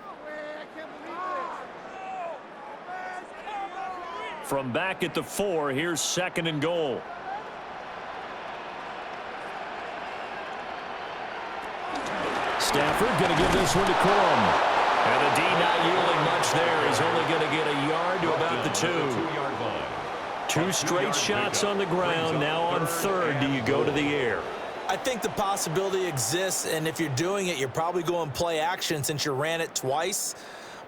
From back at the 4, here's 2nd and goal. Stafford going to give this one to Corum. And the D not yielding much there. He's only going to get a yard to about the 2. 2 straight shots on the ground. Now on 3rd, do you go to the air? I think the possibility exists, and if you're doing it, you're probably going play action since you ran it twice.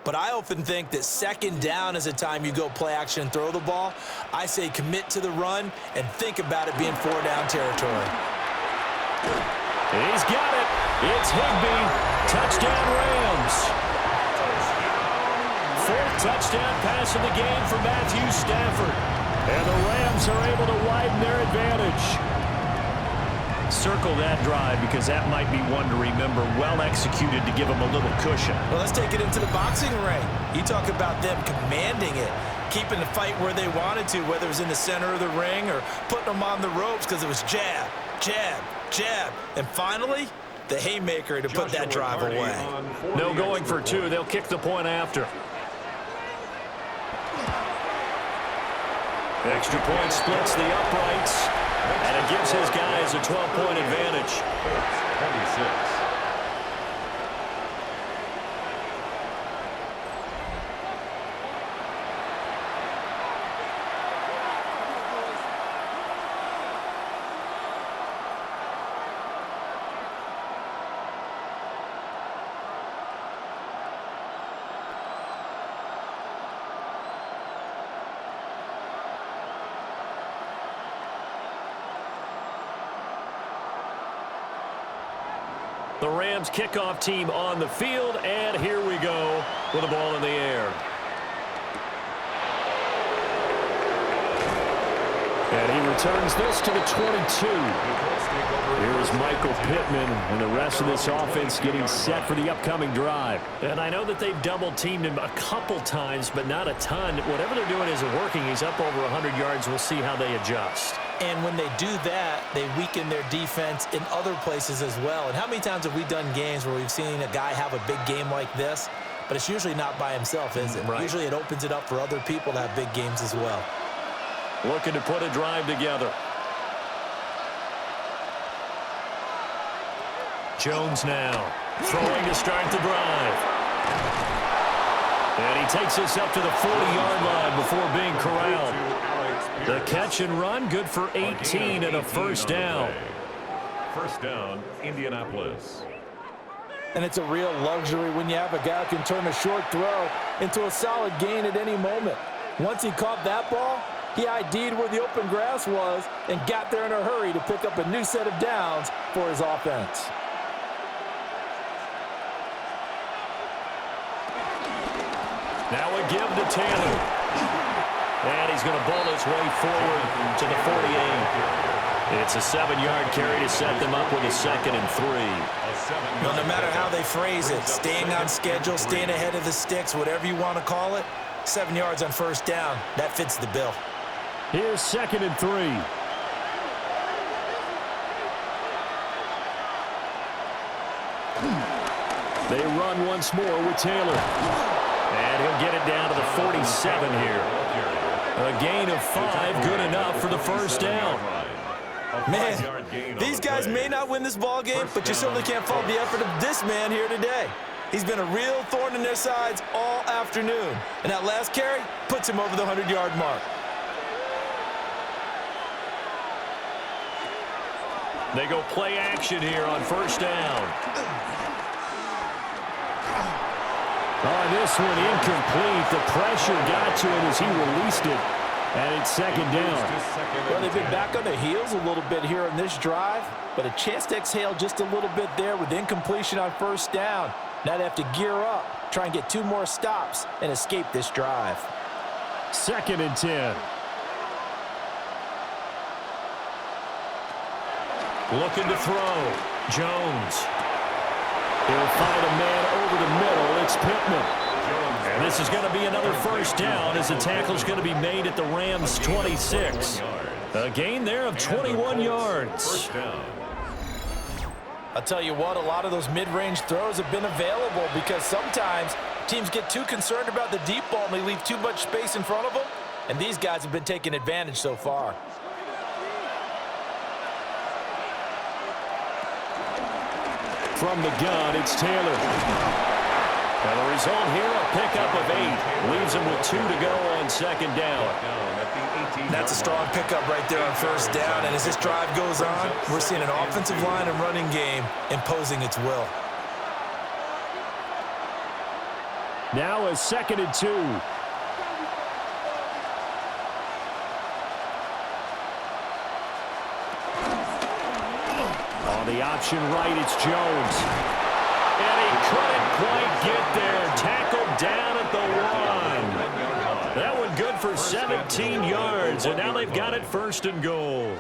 But I often think that 2nd down is a time you go play action and throw the ball. I say commit to the run and think about it being 4-down territory. He's got it. It's Higbee. Touchdown Rams. 4th touchdown pass of the game for Matthew Stafford. And the Rams are able to widen their advantage. Circle that drive because that might be one to remember. Well executed to give them a little cushion. Well, let's take it into the boxing ring. You talk about them commanding it, keeping the fight where they wanted to, whether it was in the center of the ring or putting them on the ropes because it was jab, jab, jab. And finally, the haymaker to put that drive away. No going for 2. They'll kick the point after. Extra point splits the uprights, and it gives his guys a 12-point advantage. 26. The Rams kickoff team on the field, and here we go with the ball in the air. And he returns this to the 22. Here's Michael Pittman and the rest of this offense getting set for the upcoming drive. And I know that they've double-teamed him a couple times, but not a ton. Whatever they're doing isn't working. He's up over 100 yards. We'll see how they adjust. And when they do that, they weaken their defense in other places as well. And how many times have we done games where we've seen a guy have a big game like this, but it's usually not by himself, is it? Right. Usually it opens it up for other people to have big games as well. Looking to put a drive together. Jones now throwing to start the drive. And he takes us up to the 40-yard line before being option run, good for 18 and a first down. First down, Indianapolis. And it's a real luxury when you have a guy who can turn a short throw into a solid gain at any moment. Once he caught that ball, he ID'd where the open grass was and got there in a hurry to pick up a new set of downs for his offense. Now a give to Taylor. And he's going to ball his way forward to the 48. It's a 7-yard carry to set them up with a 2nd and 3. Well, no matter how they phrase it, staying on schedule, staying ahead of the sticks, whatever you want to call it, 7 yards on first down, that fits the bill. Here's 2nd and 3. They run once more with Taylor. And he'll get it down to the 47 here. A gain of 5, good enough for the first down. Man, these guys may not win this ball game, but you certainly can't fault the effort of this man here today. He's been a real thorn in their sides all afternoon. And that last carry puts him over the 100-yard mark. They go play action here on first down. On this one, incomplete. The pressure got to him as he released it. And it's 2nd down. Well, they've been back on their heels a little bit here on this drive, but a chance to exhale just a little bit there with incompletion on first down. Now they have to gear up, try and get 2 more stops, and escape this drive. 2nd and 10. Looking to throw. Jones. He'll find a man over the middle. It's Pittman. And this is going to be another first down as the tackle's going to be made at the Rams' 26. A gain there of 21 yards. I'll tell you what, a lot of those mid-range throws have been available because sometimes teams get too concerned about the deep ball and they leave too much space in front of them, and these guys have been taking advantage so far. From the gun, it's Taylor. And the result here, a pickup of 8. Leaves him with 2 to go on 2nd down. That's a strong pickup right there on first down. And as this drive goes on, we're seeing an offensive line and running game imposing its will. Now a 2nd and 2. On the option right, it's Jones. And he couldn't quite get there. Tackled down at the 1. That one good for 17 yards, and now they've got it 1st and goal.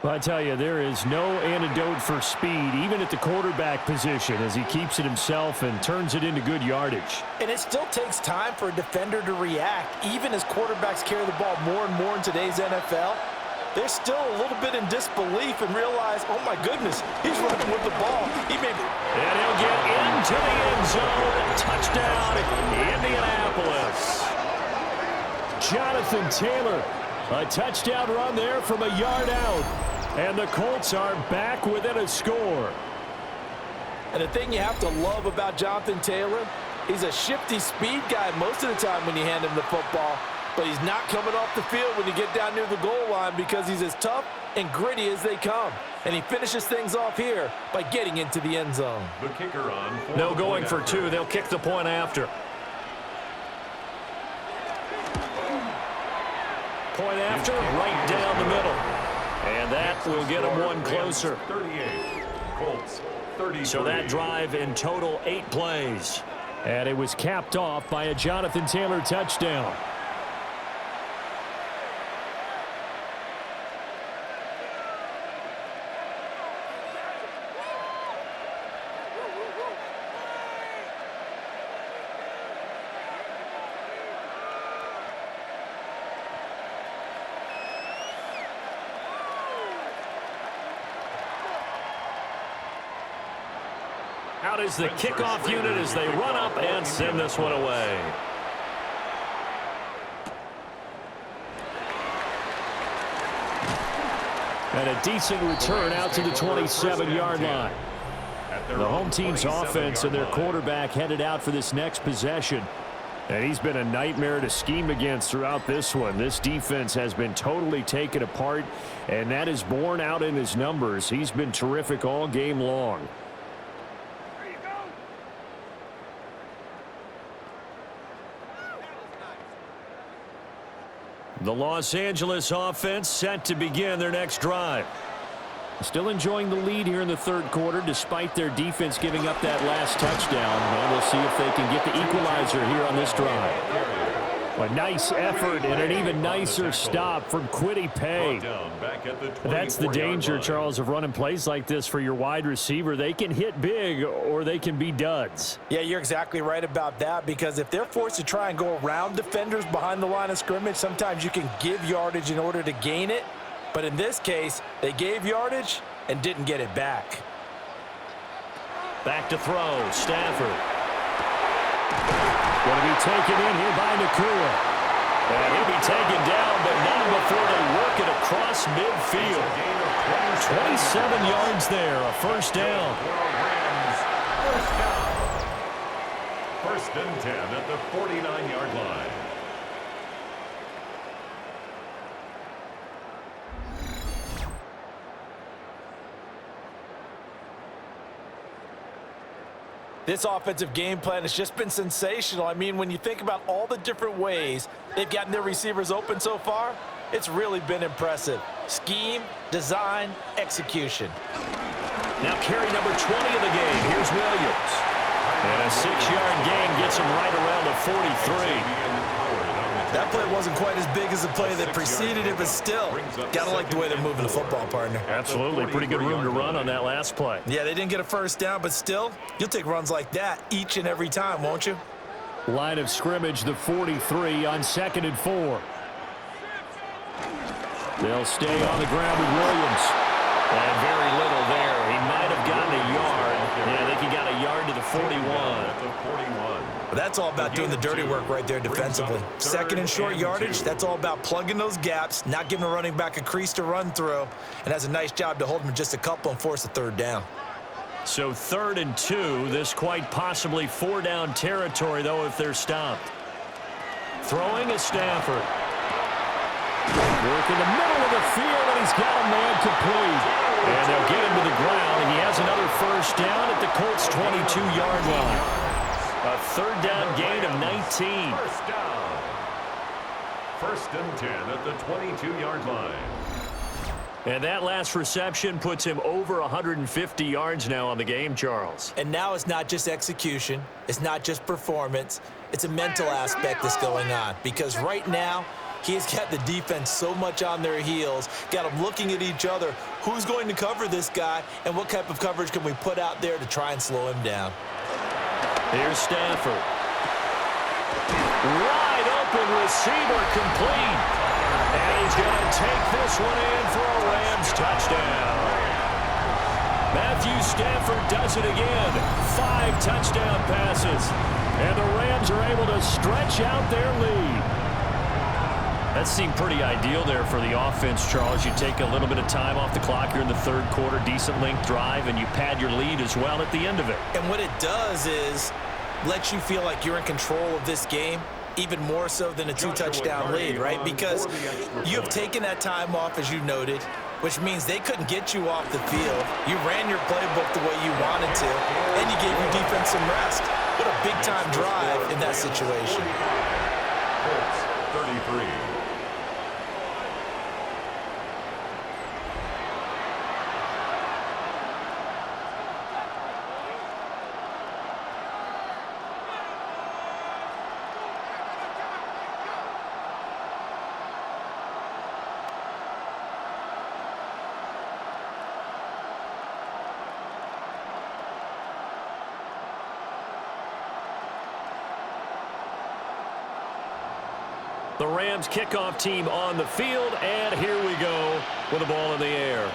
Well, I tell you, there is no antidote for speed, even at the quarterback position, as he keeps it himself and turns it into good yardage. And it still takes time for a defender to react, even as quarterbacks carry the ball more and more in today's NFL. They're still a little bit in disbelief and realize, oh, my goodness, he's running with the ball. He may... And he'll get into the end zone. Touchdown, Indianapolis. Jonathan Taylor, a touchdown run there from a yard out. And the Colts are back within a score. And the thing you have to love about Jonathan Taylor, he's a shifty speed guy most of the time when you hand him the football. But he's not coming off the field when you get down near the goal line because he's as tough and gritty as they come. And he finishes things off here by getting into the end zone. The kicker on. No going for 2. They'll kick the point after. Point after, right down the middle. And that will get them 1 closer. 38. Colts 33. So that drive in total 8 plays. And it was capped off by a Jonathan Taylor touchdown. Out is the kickoff unit as they run up and send this one away. And a decent return out to the 27-yard line. The home team's offense and their quarterback headed out for this next possession. And he's been a nightmare to scheme against throughout this one. This defense has been totally taken apart, and that is borne out in his numbers. He's been terrific all game long. The Los Angeles offense set to begin their next drive. Still enjoying the lead here in the third quarter despite their defense giving up that last touchdown. And we'll see if they can get the equalizer here on this drive. A nice effort and an even nicer stop from Kwity Paye. That's the danger, Charles, of running plays like this for your wide receiver. They can hit big or they can be duds. Yeah, you're exactly right about that, because if they're forced to try and go around defenders behind the line of scrimmage, sometimes you can give yardage in order to gain it. But in this case, they gave yardage and didn't get it back. Back to throw, Stafford. Going to be taken in here by Nakua. And he'll be taken down, but not before they work it across midfield. 27 yards there, a first down. First and 10 at the 49-yard line. This offensive game plan has just been sensational. I mean, when you think about all the different ways they've gotten their receivers open so far, it's really been impressive. Scheme, design, execution. Now carry number 20 of the game. Here's Williams. And a 6-yard gain gets him right around the 43. That play wasn't quite as big as the play that preceded it, but still, gotta like the way they're moving the football, partner. Absolutely. Pretty good room to run on that last play. Yeah, they didn't get a first down, but still, you'll take runs like that each and every time, won't you? Line of scrimmage, the 43 on 2nd and 4. They'll stay on the ground with Williams. And very little there. He might have gotten a yard. Yeah, I think he got a yard to the 41. That's all about doing the dirty work right there defensively. Second and short yardage, that's all about plugging those gaps, not giving a running back a crease to run through, and has a nice job to hold him just a couple and force a third down. So 3rd and 2, this quite possibly 4-down territory, though, if they're stopped. Throwing is Stafford. Work in the middle of the field, and he's got a man complete. And they'll get him to the ground, and he has another first down at the Colts' 22-yard line. A 3rd down gain of 19. First down. First and 10 at the 22-yard line. And that last reception puts him over 150 yards now on the game, Charles. And now it's not just execution. It's not just performance. It's a mental aspect that's going on. Because right now, he's got the defense so much on their heels, got them looking at each other. Who's going to cover this guy, and what type of coverage can we put out there to try and slow him down? Here's Stafford. Wide open receiver complete. And he's going to take this one in for a Rams touchdown. Matthew Stafford does it again. 5 touchdown passes. And the Rams are able to stretch out their lead. That seemed pretty ideal there for the offense, Charles. You take a little bit of time off the clock here in the third quarter, decent length drive, and you pad your lead as well at the end of it. And what it does is let you feel like you're in control of this game, even more so than a 2-touchdown lead, right? Because you have taken that time off, as you noted, which means they couldn't get you off the field. You ran your playbook the way you wanted to, and you gave your defense some rest. What a big-time drive in that situation. Colts, 33. The Rams kickoff team on the field, and here we go with the ball in the air.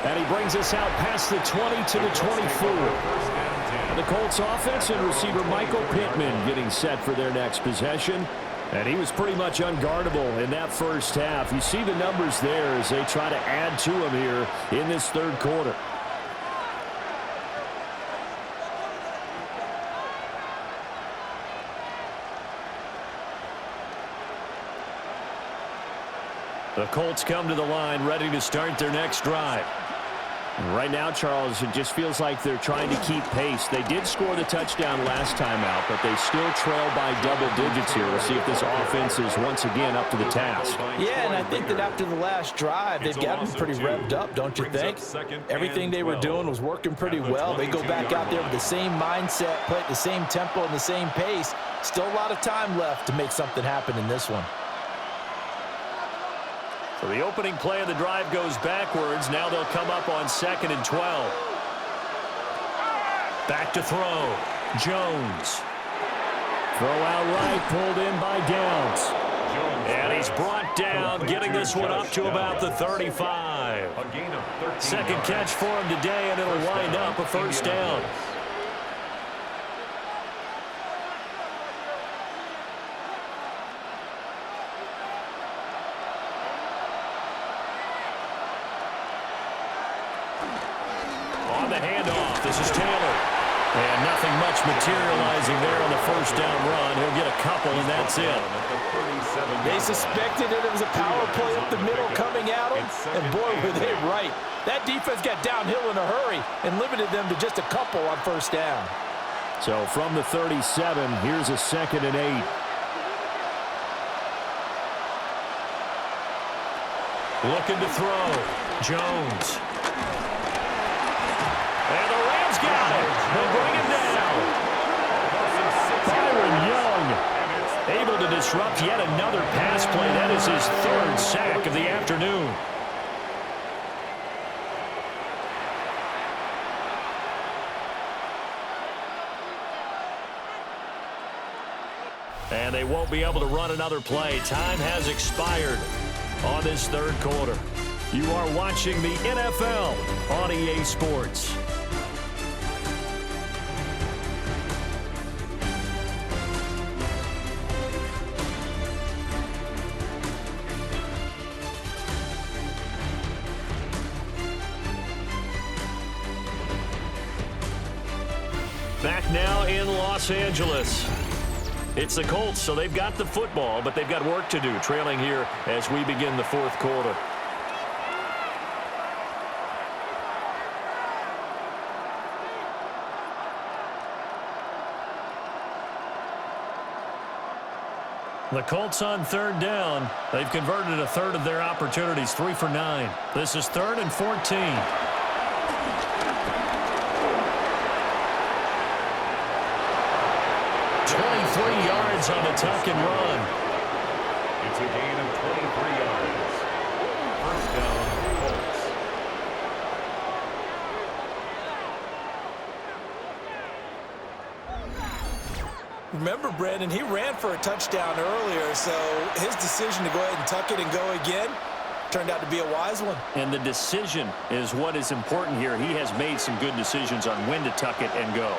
And he brings us out past the 20 to the 24. The Colts offense and receiver Michael Pittman getting set for their next possession. And he was pretty much unguardable in that first half. You see the numbers there as they try to add to him here in this third quarter. The Colts come to the line ready to start their next drive. Right now, Charles, it just feels like they're trying to keep pace. They did score the touchdown last time out, but they still trail by double digits here. We'll see if this offense is once again up to the task. Yeah, and I think that after the last drive, they've got them pretty revved up, don't you think? Everything they were doing was working pretty well. They go back out there with the same mindset, play at the same tempo and the same pace. Still a lot of time left to make something happen in this one. So the opening play of the drive goes backwards. Now they'll come up on 2nd and 12. Back to throw. Jones. Throw out right, pulled in by Downs. And he's brought down, getting this one up to about the 35. Second catch for him today, and it'll wind up a first down. On the handoff, this is Taylor. And nothing much materializing there on the first down run. He'll get a couple, and that's it. They suspected that it was a power play up the middle coming at them, and boy, were they right. That defense got downhill in a hurry and limited them to just a couple on first down. So from the 37, here's a 2nd and 8. Looking to throw. Jones. And the Rams got it. They'll bring him down. Byron Young able to disrupt yet another pass play. That is his 3rd sack of the afternoon. And they won't be able to run another play. Time has expired on this 3rd quarter. You are watching the NFL on EA Sports. Back now in Los Angeles. It's the Colts, so they've got the football, but they've got work to do, trailing here as we begin the 4th quarter. The Colts on 3rd down. They've converted a 3rd of their opportunities, 3 for 9. This is 3rd and 14. 23 yards on the tuck and run. It's a gain of 23 yards. First down, Colts. Remember, Brandon, he ran for a touchdown earlier, so his decision to go ahead and tuck it and go again turned out to be a wise one. And the decision is what is important here. He has made some good decisions on when to tuck it and go.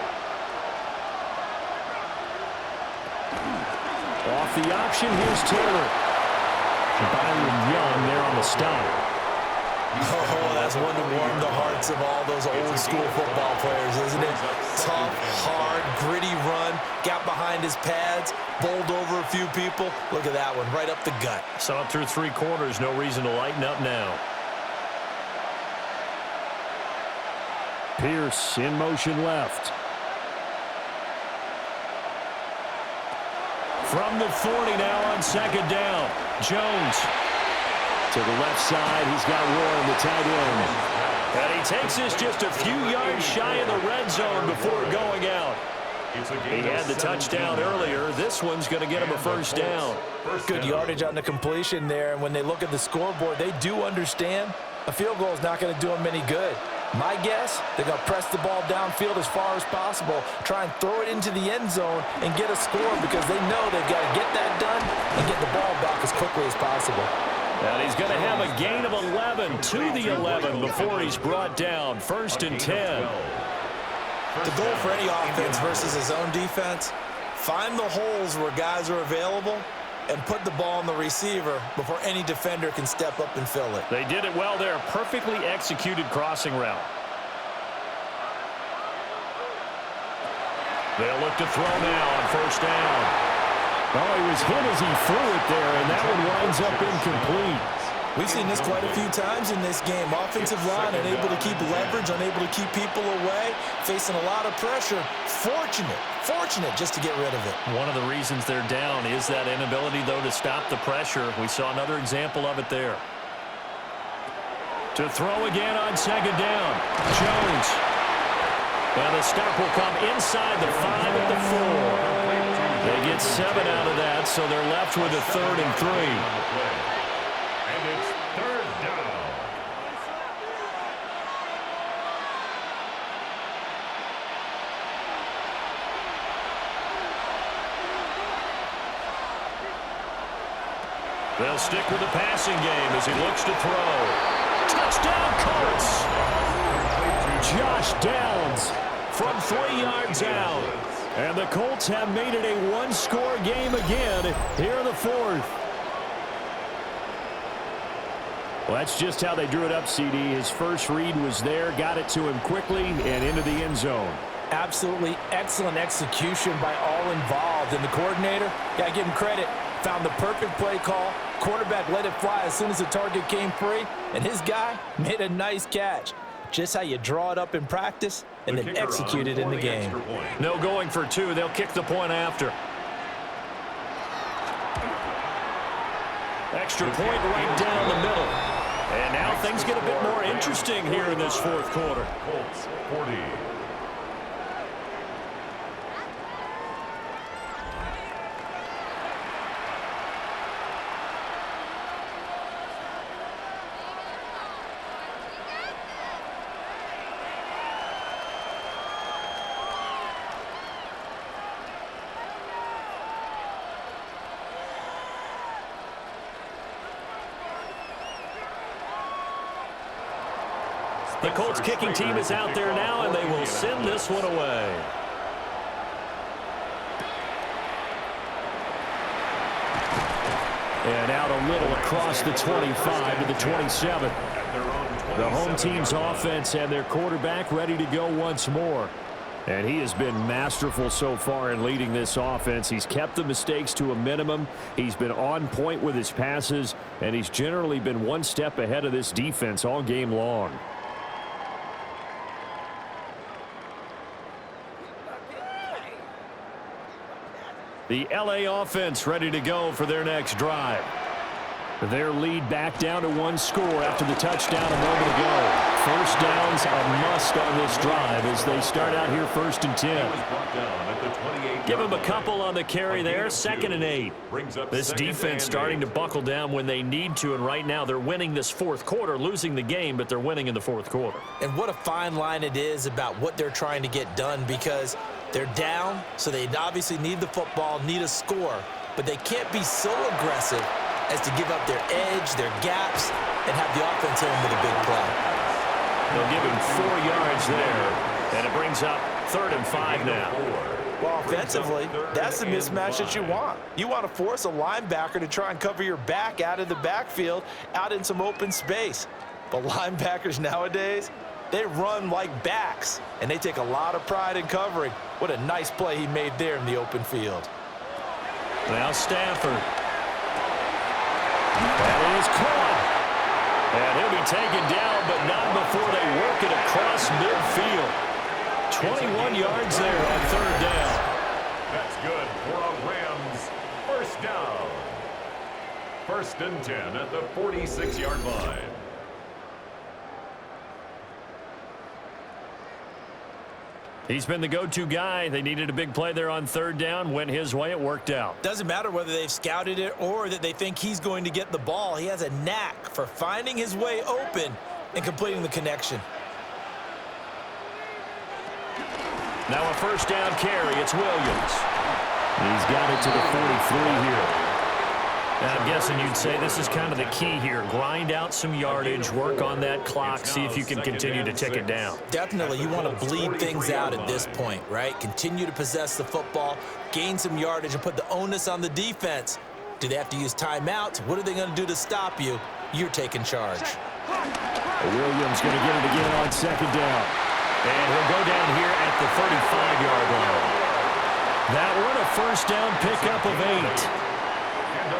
Off the option, here's Taylor. Byron Young there on the stop. Oh, that's one to warm the hearts of all those old school football players, isn't it? Tough, hard, gritty run, got behind his pads, bowled over a few people. Look at that one, right up the gut. Saw it through 3 quarters, no reason to lighten up now. Pierce in motion left. From the 40 now on 2nd down. Jones to the left side. He's got Warren, the tight end. And he takes this just a few yards shy of the red zone before going out. He had the touchdown earlier. This one's going to get him a first down. Good yardage on the completion there. And when they look at the scoreboard, they do understand a field goal is not going to do them any good. My guess, they're going to press the ball downfield as far as possible, try and throw it into the end zone and get a score because they know they've got to get that done and get the ball back as quickly as possible. And he's going to have a gain of 11 to the 11 before he's brought down. 1st and 10. The goal for any offense versus his own defense, find the holes where guys are available and put the ball on the receiver before any defender can step up and fill it. They did it well there. Perfectly executed crossing route. They'll look to throw now on 1st down. Oh, he was hit as he threw it there, and that one winds up incomplete. We've seen this quite a few times in this game. Offensive line unable to keep leverage, unable to keep people away, facing a lot of pressure. Fortunate just to get rid of it. One of the reasons they're down is that inability, though, to stop the pressure. We saw another example of it there. To throw again on second down. Jones. And the stop will come inside the 5 at the 4. They get 7 out of that, so they're left with a 3rd and 3. And it's 3rd down. They'll stick with the passing game as he looks to throw. Touchdown, Colts! Josh Downs from 3 yards out. And the Colts have made it a one-score game again here in the 4th. Well, that's just how they drew it up, CD. His first read was there, got it to him quickly, and into the end zone. Absolutely excellent execution by all involved. And the coordinator, got to give him credit, found the perfect play call. Quarterback let it fly as soon as the target came free, and his guy made a nice catch. Just how you draw it up in practice and then execute it in the game. No going for 2. They'll kick the point after. Extra point right down the middle. And now things get a bit more interesting here in this 4th quarter. Colts 40. The Colts kicking team is out there now, and they will send this one away. And out a little across the 25 to the 27. The home team's offense and their quarterback ready to go once more. And he has been masterful so far in leading this offense. He's kept the mistakes to a minimum. He's been on point with his passes, and he's generally been one step ahead of this defense all game long. The LA offense ready to go for their next drive. Their lead back down to 1 score after the touchdown a moment ago. First down's a must on this drive as they start out here 1st and 10. Give them a couple on the carry there, 2nd and 8. This defense starting to buckle down when they need to, and right now they're winning this 4th quarter, losing the game, but they're winning in the 4th quarter. And what a fine line it is about what they're trying to get done, because they're down, so they obviously need the football, need a score, but they can't be so aggressive as to give up their edge, their gaps, and have the offense hit them with a big play. They'll give him 4 yards there, and it brings up 3rd and 5 now. Well, offensively, that's the mismatch that you want. You want to force a linebacker to try and cover your back out of the backfield, out in some open space. But linebackers nowadays, they run like backs, and they take a lot of pride in covering. What a nice play he made there in the open field. Now Stafford. That is caught. And he'll be taken down, but not before they work it across midfield. 21 yards there on 3rd down. That's good for a Rams 1st down. 1st and 10 at the 46-yard line. He's been the go-to guy. They needed a big play there on 3rd down. Went his way. It worked out. Doesn't matter whether they've scouted it or that they think he's going to get the ball. He has a knack for finding his way open and completing the connection. Now a 1st down carry. It's Williams. He's got it to the 43 here. Now I'm guessing you'd say this is kind of the key here. Grind out some yardage, work on that clock, see if you can continue to tick it down. Definitely, you want to bleed things out at this point, right? Continue to possess the football, gain some yardage, and put the onus on the defense. Do they have to use timeouts? What are they going to do to stop you? You're taking charge. Williams going to get it again on 2nd down. And he'll go down here at the 35-yard line. That one a 1st down pickup of 8.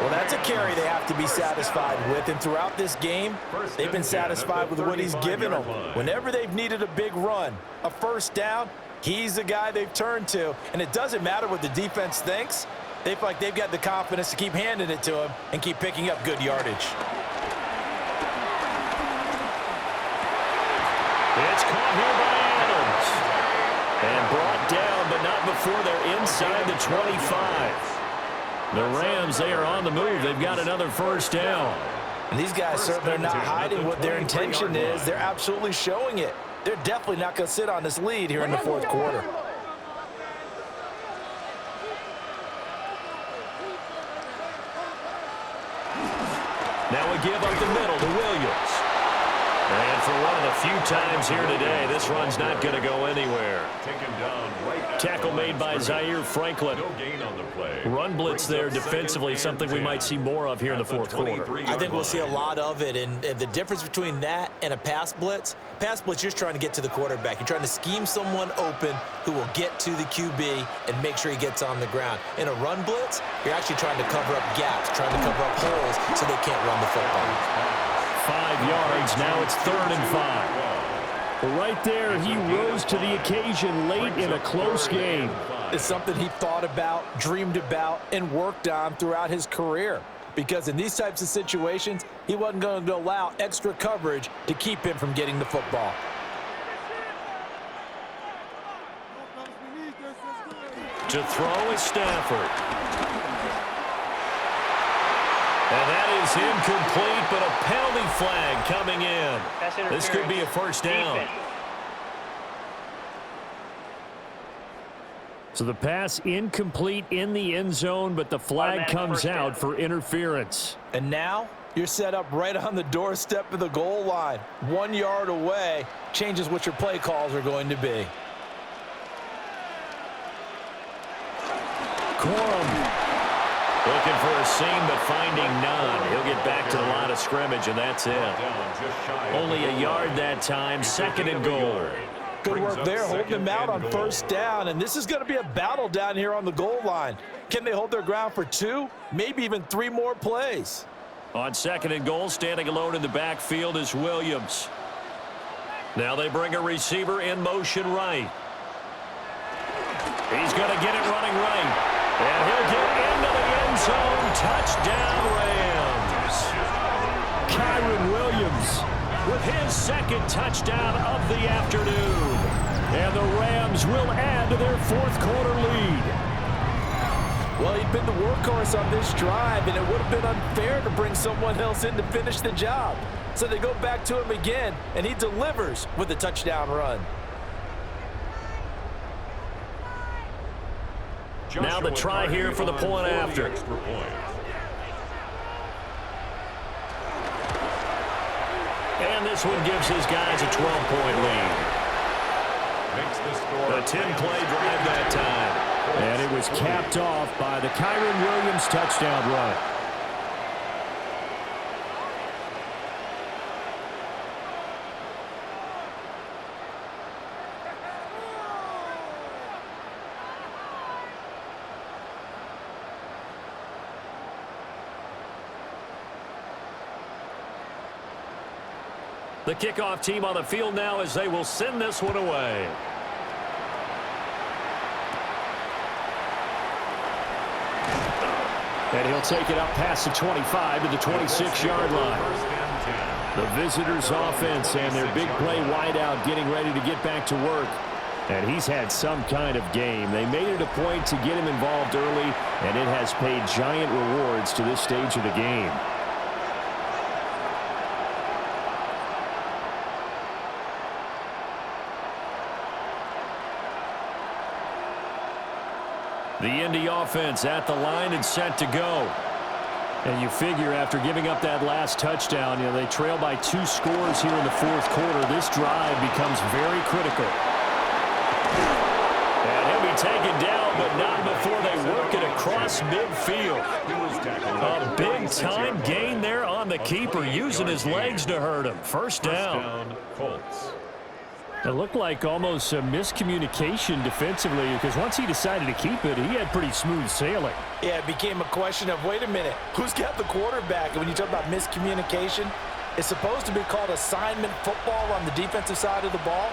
Well, that's a carry they have to be satisfied with, and throughout this game, they've been satisfied with what he's given them. Whenever they've needed a big run, a first down, he's the guy they've turned to, and it doesn't matter what the defense thinks. They feel like they've got the confidence to keep handing it to him and keep picking up good yardage. It's caught here by Adams. And brought down, but not before they're inside the 25. The Rams, they are on the move. They've got another first down. And these guys certainly are not hiding what their intention is. They're absolutely showing it. They're definitely not going to sit on this lead here in the fourth quarter. Now we give up the middle to Williams. And for one of the few times here today, this run's not going to go anywhere. Tackle made by Zaire Franklin. Run blitz there defensively, something we might see more of here in the fourth quarter. I think we'll see a lot of it, and the difference between that and a pass blitz, you're just trying to get to the quarterback. You're trying to scheme someone open who will get to the QB and make sure he gets on the ground. In a run blitz, you're actually trying to cover up gaps, trying to cover up holes so they can't run the football. 5 yards, now it's 3rd and 5. Well, right there, he rose to the occasion late in a close game. It's something he thought about, dreamed about, and worked on throughout his career. Because in these types of situations, he wasn't going to allow extra coverage to keep him from getting the football. To throw is Stafford. And that is incomplete, but a penalty flag coming in. This could be a first down. So the pass incomplete in the end zone, but the flag comes out for interference. And now you're set up right on the doorstep of the goal line. 1 yard away changes what your play calls are going to be. Corum looking for a seam, but finding none. He'll get back to the line of scrimmage, and that's it. Only a yard that time, 2nd and goal. Good work there, holding them out on first down, and this is going to be a battle down here on the goal line. Can they hold their ground for 2, maybe even 3 more plays? On 2nd and goal, standing alone in the backfield is Williams. Now they bring a receiver in motion right. He's going to get it running right. And he'll get into the end zone. Touchdown, Rams. Kyron Williams with his 2nd touchdown of the afternoon. And the Rams will add to their 4th quarter lead. Well, he'd been the workhorse on this drive, and it would have been unfair to bring someone else in to finish the job. So they go back to him again, and he delivers with a touchdown run. Now the try here for the point after. And this one gives his guys a 12-point lead. A 10-play drive that time. And it was capped off by the Kyron Williams touchdown run. The kickoff team on the field now as they will send this one away. And he'll take it up past the 25 to the 26-yard line. The visitors' offense and their big play wideout getting ready to get back to work. And he's had some kind of game. They made it a point to get him involved early, and it has paid giant rewards to this stage of the game. The Indy offense at the line and set to go. And you figure after giving up that last touchdown, they trail by 2 scores here in the 4th quarter. This drive becomes very critical. And he'll be taken down, but not before they work it across midfield. A big-time gain there on the keeper, using his legs to hurt him. First down. Colts. It looked like almost a miscommunication defensively because once he decided to keep it, he had pretty smooth sailing. Yeah, it became a question of, wait a minute, who's got the quarterback? And when you talk about miscommunication, it's supposed to be called assignment football on the defensive side of the ball,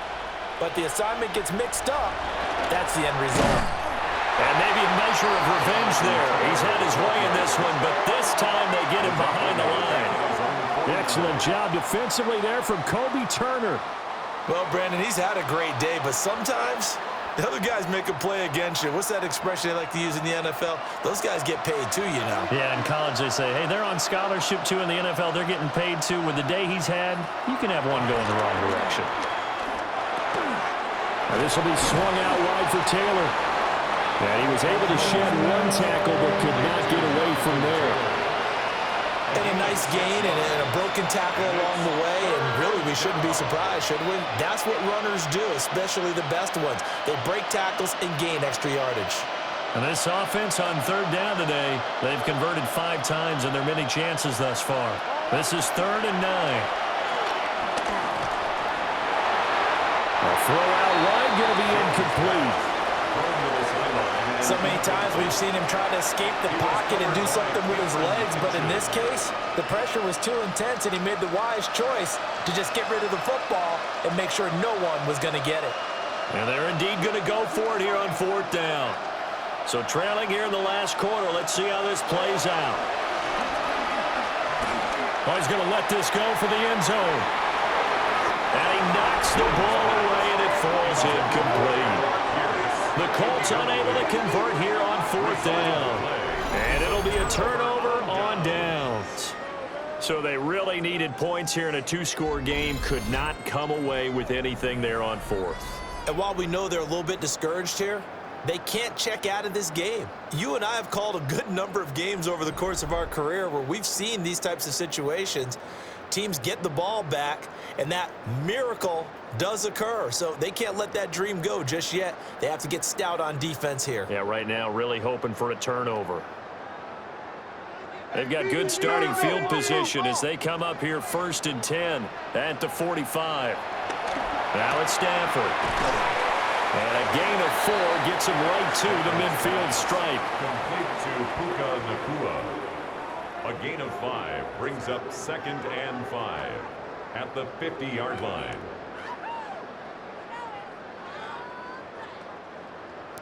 but the assignment gets mixed up. That's the end result. And maybe a measure of revenge there. He's had his way in this one, but this time they get him behind the line. Excellent job defensively there from Kobe Turner. Well, Brandon, he's had a great day, but sometimes the other guys make a play against you. What's that expression they like to use in the NFL? Those guys get paid too, you know. Yeah, in college they say, hey, they're on scholarship too. In the NFL, they're getting paid too. With the day he's had, you can have one go in the wrong direction. Now, this will be swung out wide for Taylor. And he was able to shed one tackle but could not get away from there. And a nice gain and a broken tackle along the way, and really we shouldn't be surprised, should we? That's what runners do, especially the best ones. They break tackles and gain extra yardage. And this offense on third down today, they've converted 5 times in their many chances thus far. This is 3rd and 9. A throw out wide, going to be incomplete. So many times we've seen him try to escape the pocket and do something with his legs, but in this case, the pressure was too intense and he made the wise choice to just get rid of the football and make sure no one was going to get it. And they're indeed going to go for it here on 4th down. So trailing here in the last quarter, let's see how this plays out. Oh, he's going to let this go for the end zone. And he knocks the ball away and it falls incomplete. The Colts unable to convert here on 4th down. And it'll be a turnover on downs. So they really needed points here in a 2-score game. Could not come away with anything there on 4th. And while we know they're a little bit discouraged here, they can't check out of this game. You and I have called a good number of games over the course of our career where we've seen these types of situations. Teams get the ball back, and that miracle does occur. So they can't let that dream go just yet. They have to get stout on defense here. Yeah, right now really hoping for a turnover. They've got good starting field position as they come up here 1st and 10 at the 45. Now it's Stafford. And a gain of 4 gets him right to the midfield stripe. Complete to Puka Nacua. A gain of 5 brings up 2nd and 5 at the 50-yard line.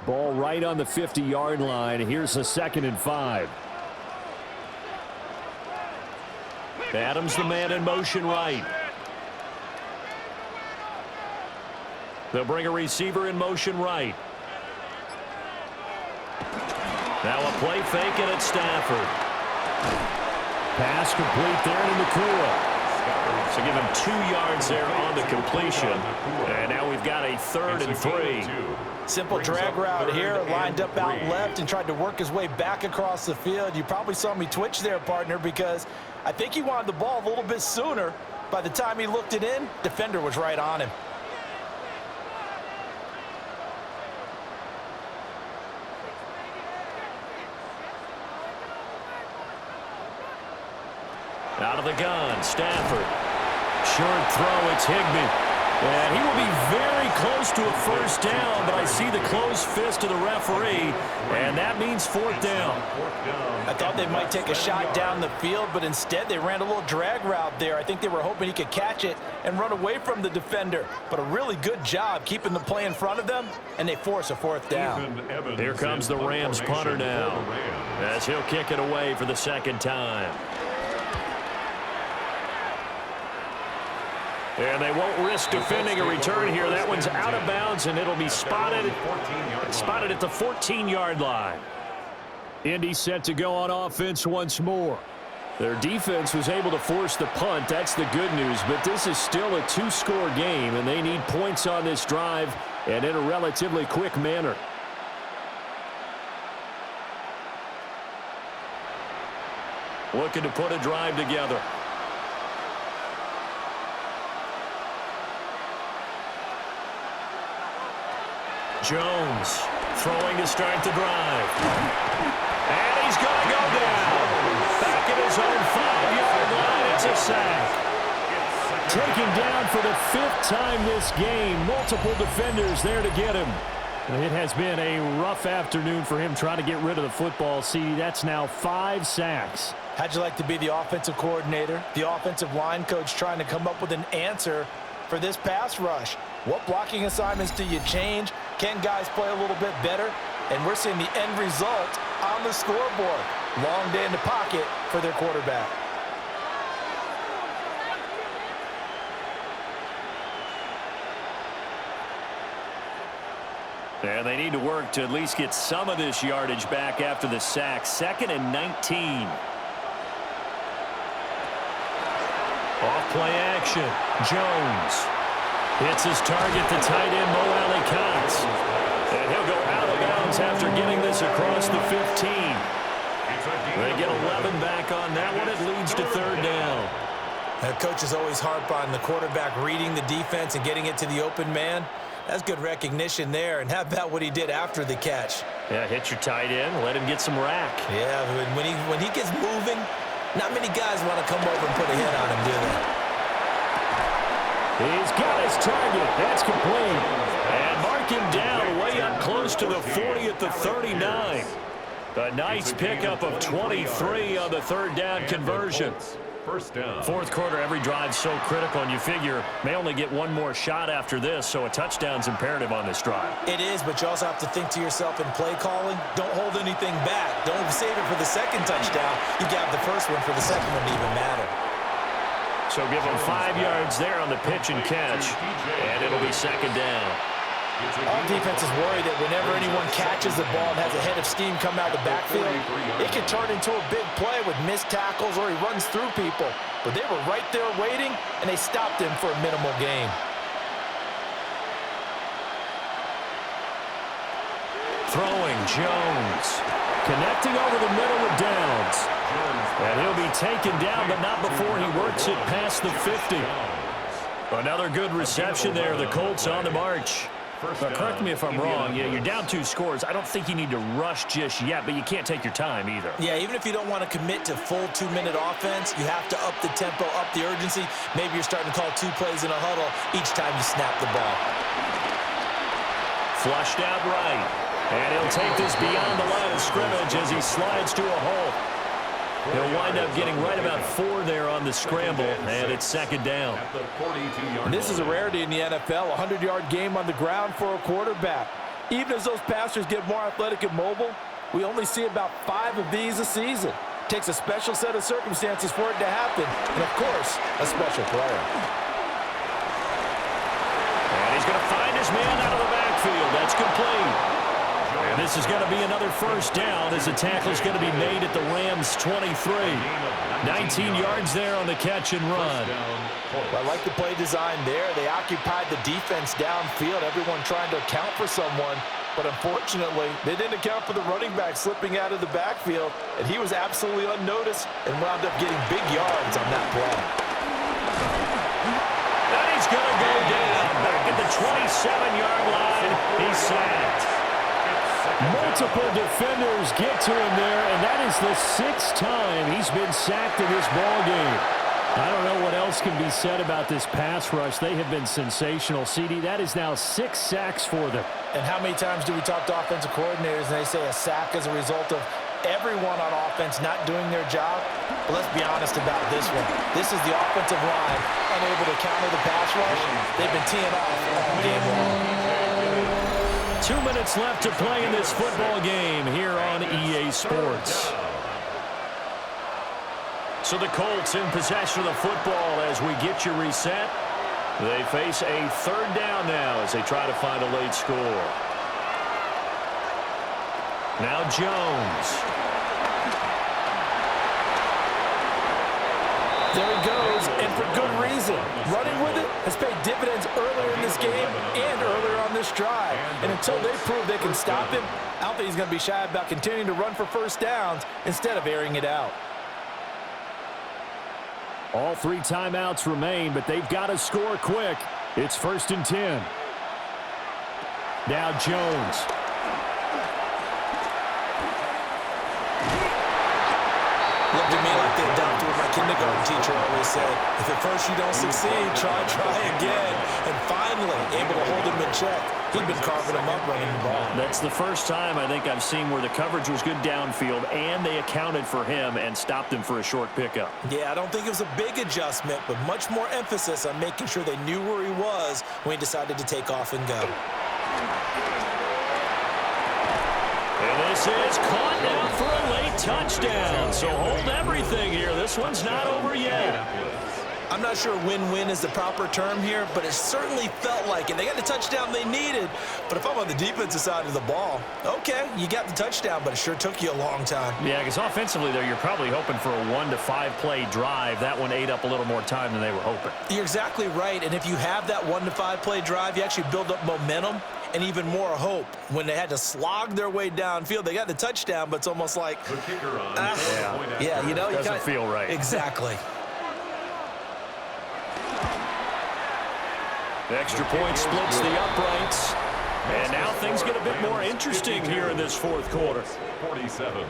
Ball right on the 50-yard line. Here's the 2nd and 5. Adams the man in motion right. They'll bring a receiver in motion right. Now a play fake and it's Stafford. Pass complete there to Nacua. So give him 2 yards there on the completion. And now we've got a 3rd and 3. Simple drag route here, lined up out left and tried to work his way back across the field. You probably saw me twitch there, partner, because I think he wanted the ball a little bit sooner. By the time he looked it in, defender was right on him. Out of the gun, Stafford. Short throw, it's Higbee. And he will be very close to a 1st down, but I see the closed fist of the referee, and that means 4th down. I thought they might take a shot down the field, but instead they ran a little drag route there. I think they were hoping he could catch it and run away from the defender, but a really good job keeping the play in front of them, and they force a 4th down. Here comes the Rams punter now, as he'll kick it away for the 2nd time. And they won't risk defending a return here. That one's out of bounds, and it'll be spotted at the 14-yard line. Indy set to go on offense once more. Their defense was able to force the punt. That's the good news, but this is still a 2-score game, and they need points on this drive and in a relatively quick manner. Looking to put a drive together. Jones throwing to start the drive. And he's going to go down. Back at his own 5-yard line. It's a sack. Taken down for the 5th time this game. Multiple defenders there to get him. It has been a rough afternoon for him trying to get rid of the football. See, that's now 5 sacks. How'd you like to be the offensive coordinator, the offensive line coach trying to come up with an answer for this pass rush? What blocking assignments do you change? Can guys play a little bit better? And we're seeing the end result on the scoreboard. Long day in the pocket for their quarterback. And they need to work to at least get some of this yardage back after the sack. 2nd and 19. Off play action. Jones hits his target, the tight end, Mo Alley-Cox. And he'll go out of bounds after getting this across the 15. They get 11 back on that one. It leads to 3rd down. Coaches always harp on the quarterback reading the defense and getting it to the open man. That's good recognition there. And how about what he did after the catch? Yeah, hit your tight end, let him get some rack. Yeah, when he gets moving, not many guys want to come over and put a hit on him, do they? He's got his target. That's complete. And mark him down way up close to the 40 at the 39. A nice pickup of 23 on the 3rd down conversion. 1st down. 4th quarter, every drive so critical, and you figure may only get one more shot after this, so a touchdown's imperative on this drive. It is, but you also have to think to yourself in play calling, don't hold anything back. Don't save it for the 2nd touchdown. You got the 1st one for the 2nd one to even matter. So give them 5 yards there on the pitch and catch, and it'll be 2nd down. Our defense is worried that whenever anyone catches the ball and has a head of steam come out of the backfield, it can turn into a big play with missed tackles or he runs through people. But they were right there waiting, and they stopped him for a minimal gain. Throwing, Jones. Connecting over the middle with Downs. And he'll be taken down, but not before he works it past the 50. Another good reception there. The Colts on the march. Now, correct me if I'm wrong. Yeah, you're down 2 scores. I don't think you need to rush just yet, but you can't take your time either. Yeah, even if you don't want to commit to full 2-minute offense, you have to up the tempo, up the urgency. Maybe you're starting to call 2 plays in a huddle each time you snap the ball. Flushed out right. And he'll take this beyond the line of scrimmage as he slides to a halt. He'll wind up getting right about 4 there on the scramble, and it's 2nd down. And this is a rarity in the NFL, a 100-yard game on the ground for a quarterback. Even as those passers get more athletic and mobile, we only see about 5 of these a season. It takes a special set of circumstances for it to happen, and, of course, a special player. And he's going to find his man out of the backfield. That's complete. And this is going to be another 1st down as the tackle is going to be made at the Rams' 23. 19 yards there on the catch and run. I like the play design there. They occupied the defense downfield, everyone trying to account for someone. But unfortunately, they didn't account for the running back slipping out of the backfield, and he was absolutely unnoticed and wound up getting big yards on that play. And he's going to go down back at the 27-yard line. He's sacked. Multiple defenders get to him there, and that is the 6th time he's been sacked in this ball game. I don't know what else can be said about this pass rush. They have been sensational. CD, that is now 6 sacks for them. And how many times do we talk to offensive coordinators and they say a sack is a result of everyone on offense not doing their job? But let's be honest about this one. This is the offensive line unable to counter the pass rush. They've been teeing off all game long. 2 minutes left to play in this football game here on EA Sports. So the Colts in possession of the football as we get you reset. They face a 3rd down now as they try to find a late score. Now Jones. There he goes, and for good reason. Running with it has paid dividends earlier in this game and earlier on this drive. And until they prove they can stop him, I don't think he's going to be shy about continuing to run for 1st downs instead of airing it out. All 3 timeouts remain, but they've got to score quick. It's 1st and 10. Now Jones. Looked at me like they adopted what my kindergarten teacher always said. If at first you don't succeed, try again. And finally, able to hold him in check. He'd been carving him up running the ball. That's the first time I think I've seen where the coverage was good downfield and they accounted for him and stopped him for a short pickup. Yeah, I don't think it was a big adjustment, but much more emphasis on making sure they knew where he was when he decided to take off and go. And this is caught now for a late touchdown. So hold everything here. This one's not over yet. I'm not sure win-win is the proper term here, but it certainly felt like it. They got the touchdown they needed, but if I'm on the defensive side of the ball, okay, you got the touchdown, but it sure took you a long time. Yeah, because offensively there, you're probably hoping for a 1 to 5 play drive. That one ate up a little more time than they were hoping. You're exactly right, and if you have that 1 to 5 play drive, you actually build up momentum and even more hope. When they had to slog their way downfield, they got the touchdown, but it's almost like, The kicker on yeah, you know, Doesn't feel right. Exactly. The extra point splits the uprights. And now things get a bit more interesting here in this fourth quarter. 47.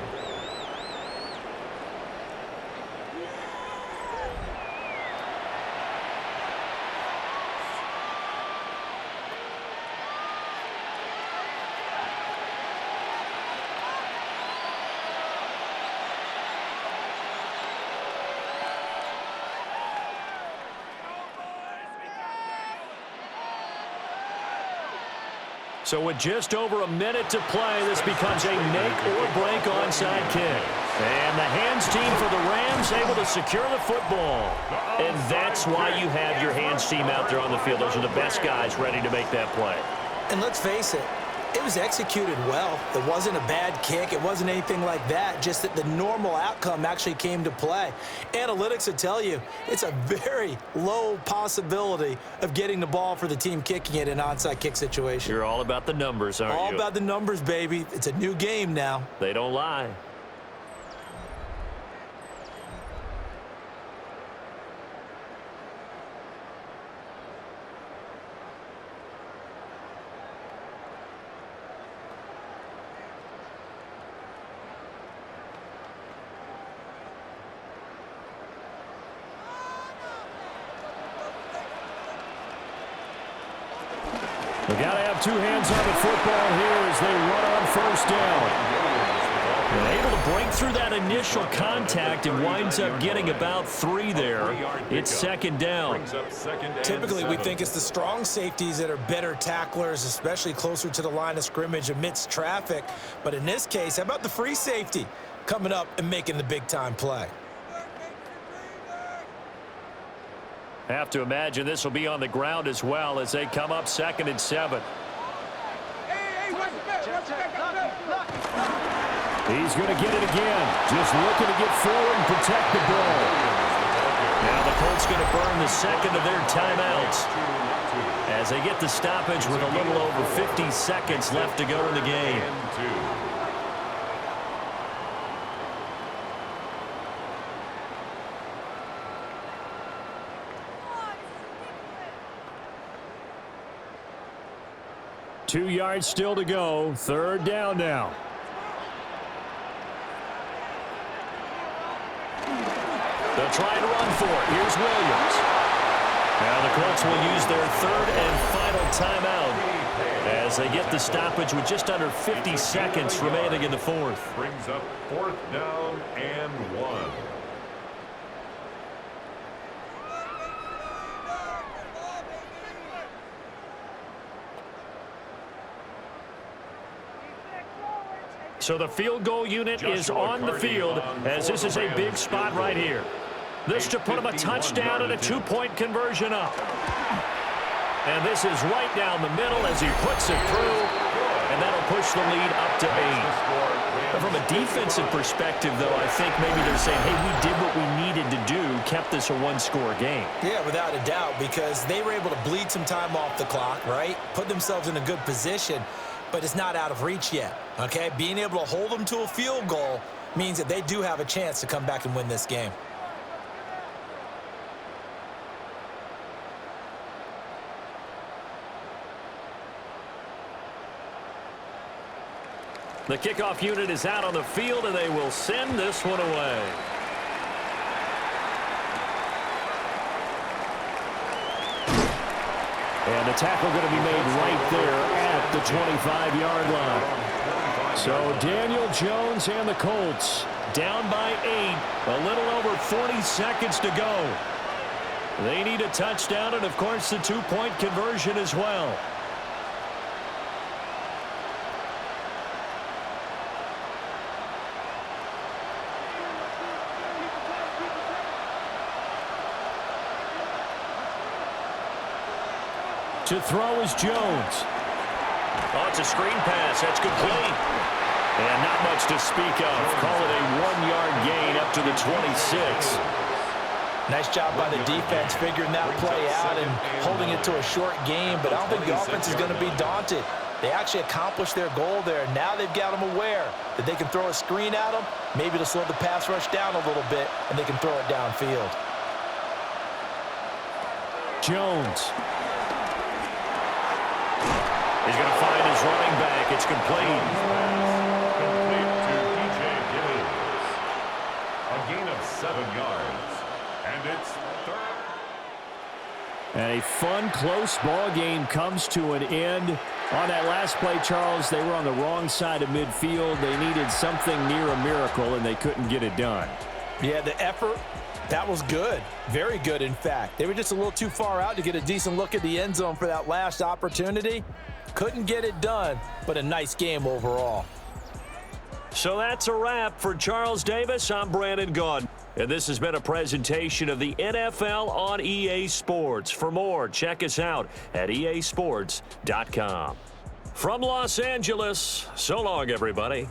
So with just over a minute to play, this becomes a make or break onside kick. And the hands team for the Rams able to secure the football. And that's why you have your hands team out there on the field. Those are the best guys ready to make that play. And let's face it, it was executed well. It wasn't a bad kick. It wasn't anything like that, just that the normal outcome actually came to play. Analytics will tell you it's a very low possibility of getting the ball for the team kicking it in an onside kick situation. You're all about the numbers, aren't you? All about the numbers, baby. It's a new game now. They don't lie. We got to have two hands on the football here as they run on first down. And able to break through that initial contact and winds up getting about 3 there. It's second down. Typically, we think it's the strong safeties that are better tacklers, especially closer to the line of scrimmage amidst traffic. But in this case, how about the free safety coming up and making the big-time play? Have to imagine this will be on the ground as well as they come up 2nd and 7. He's going to get it again. Just looking to get forward and protect the ball. Now the Colts going to burn the second of their timeouts as they get the stoppage with a little over 50 seconds left to go in the game. Two yards still to go. Third down now. They'll try and run for it. Here's Williams. Now the Colts will use their third and final timeout as they get the stoppage with just under 50 seconds remaining in the fourth. Brings up 4th down and 1. So the field goal unit is on the field as this is a big spot right here. This to put him a touchdown and a 2-point conversion up. And this is right down the middle as he puts it through. And that'll push the lead up to 8. But from a defensive perspective, though, I think maybe they're saying, hey, we did what we needed to do, kept this a 1-score game. Yeah, without a doubt, because they were able to bleed some time off the clock, right? Put themselves in a good position, but it's not out of reach yet, okay? Being able to hold them to a field goal means that they do have a chance to come back and win this game. The kickoff unit is out on the field, and they will send this one away. And the tackle going to be made right there at the 25-yard line. So Daniel Jones and the Colts down by 8. A little over 40 seconds to go. They need a touchdown and, of course, the 2-point conversion as well. To throw is Jones. Oh, it's a screen pass. That's complete. And not much to speak of. Call it a 1-yard gain up to the 26. Nice job by the defense figuring that play out and holding it to a short game, but I don't think the offense is going to be daunted. They actually accomplished their goal there. Now they've got them aware that they can throw a screen at them, maybe to slow the pass rush down a little bit, and they can throw it downfield. Jones. He's going to find his running back. It's complete. Complete to DJ Gibbons. A gain of 7 yards. And it's third. And a fun, close ball game comes to an end. On that last play, Charles, they were on the wrong side of midfield. They needed something near a miracle, and they couldn't get it done. Yeah, the effort, that was good. Very good, in fact. They were just a little too far out to get a decent look at the end zone for that last opportunity. Couldn't get it done, but a nice game overall. So that's a wrap for Charles Davis. I'm Brandon Gaudin. And this has been a presentation of the NFL on EA Sports. For more, check us out at easports.com. From Los Angeles, so long, everybody.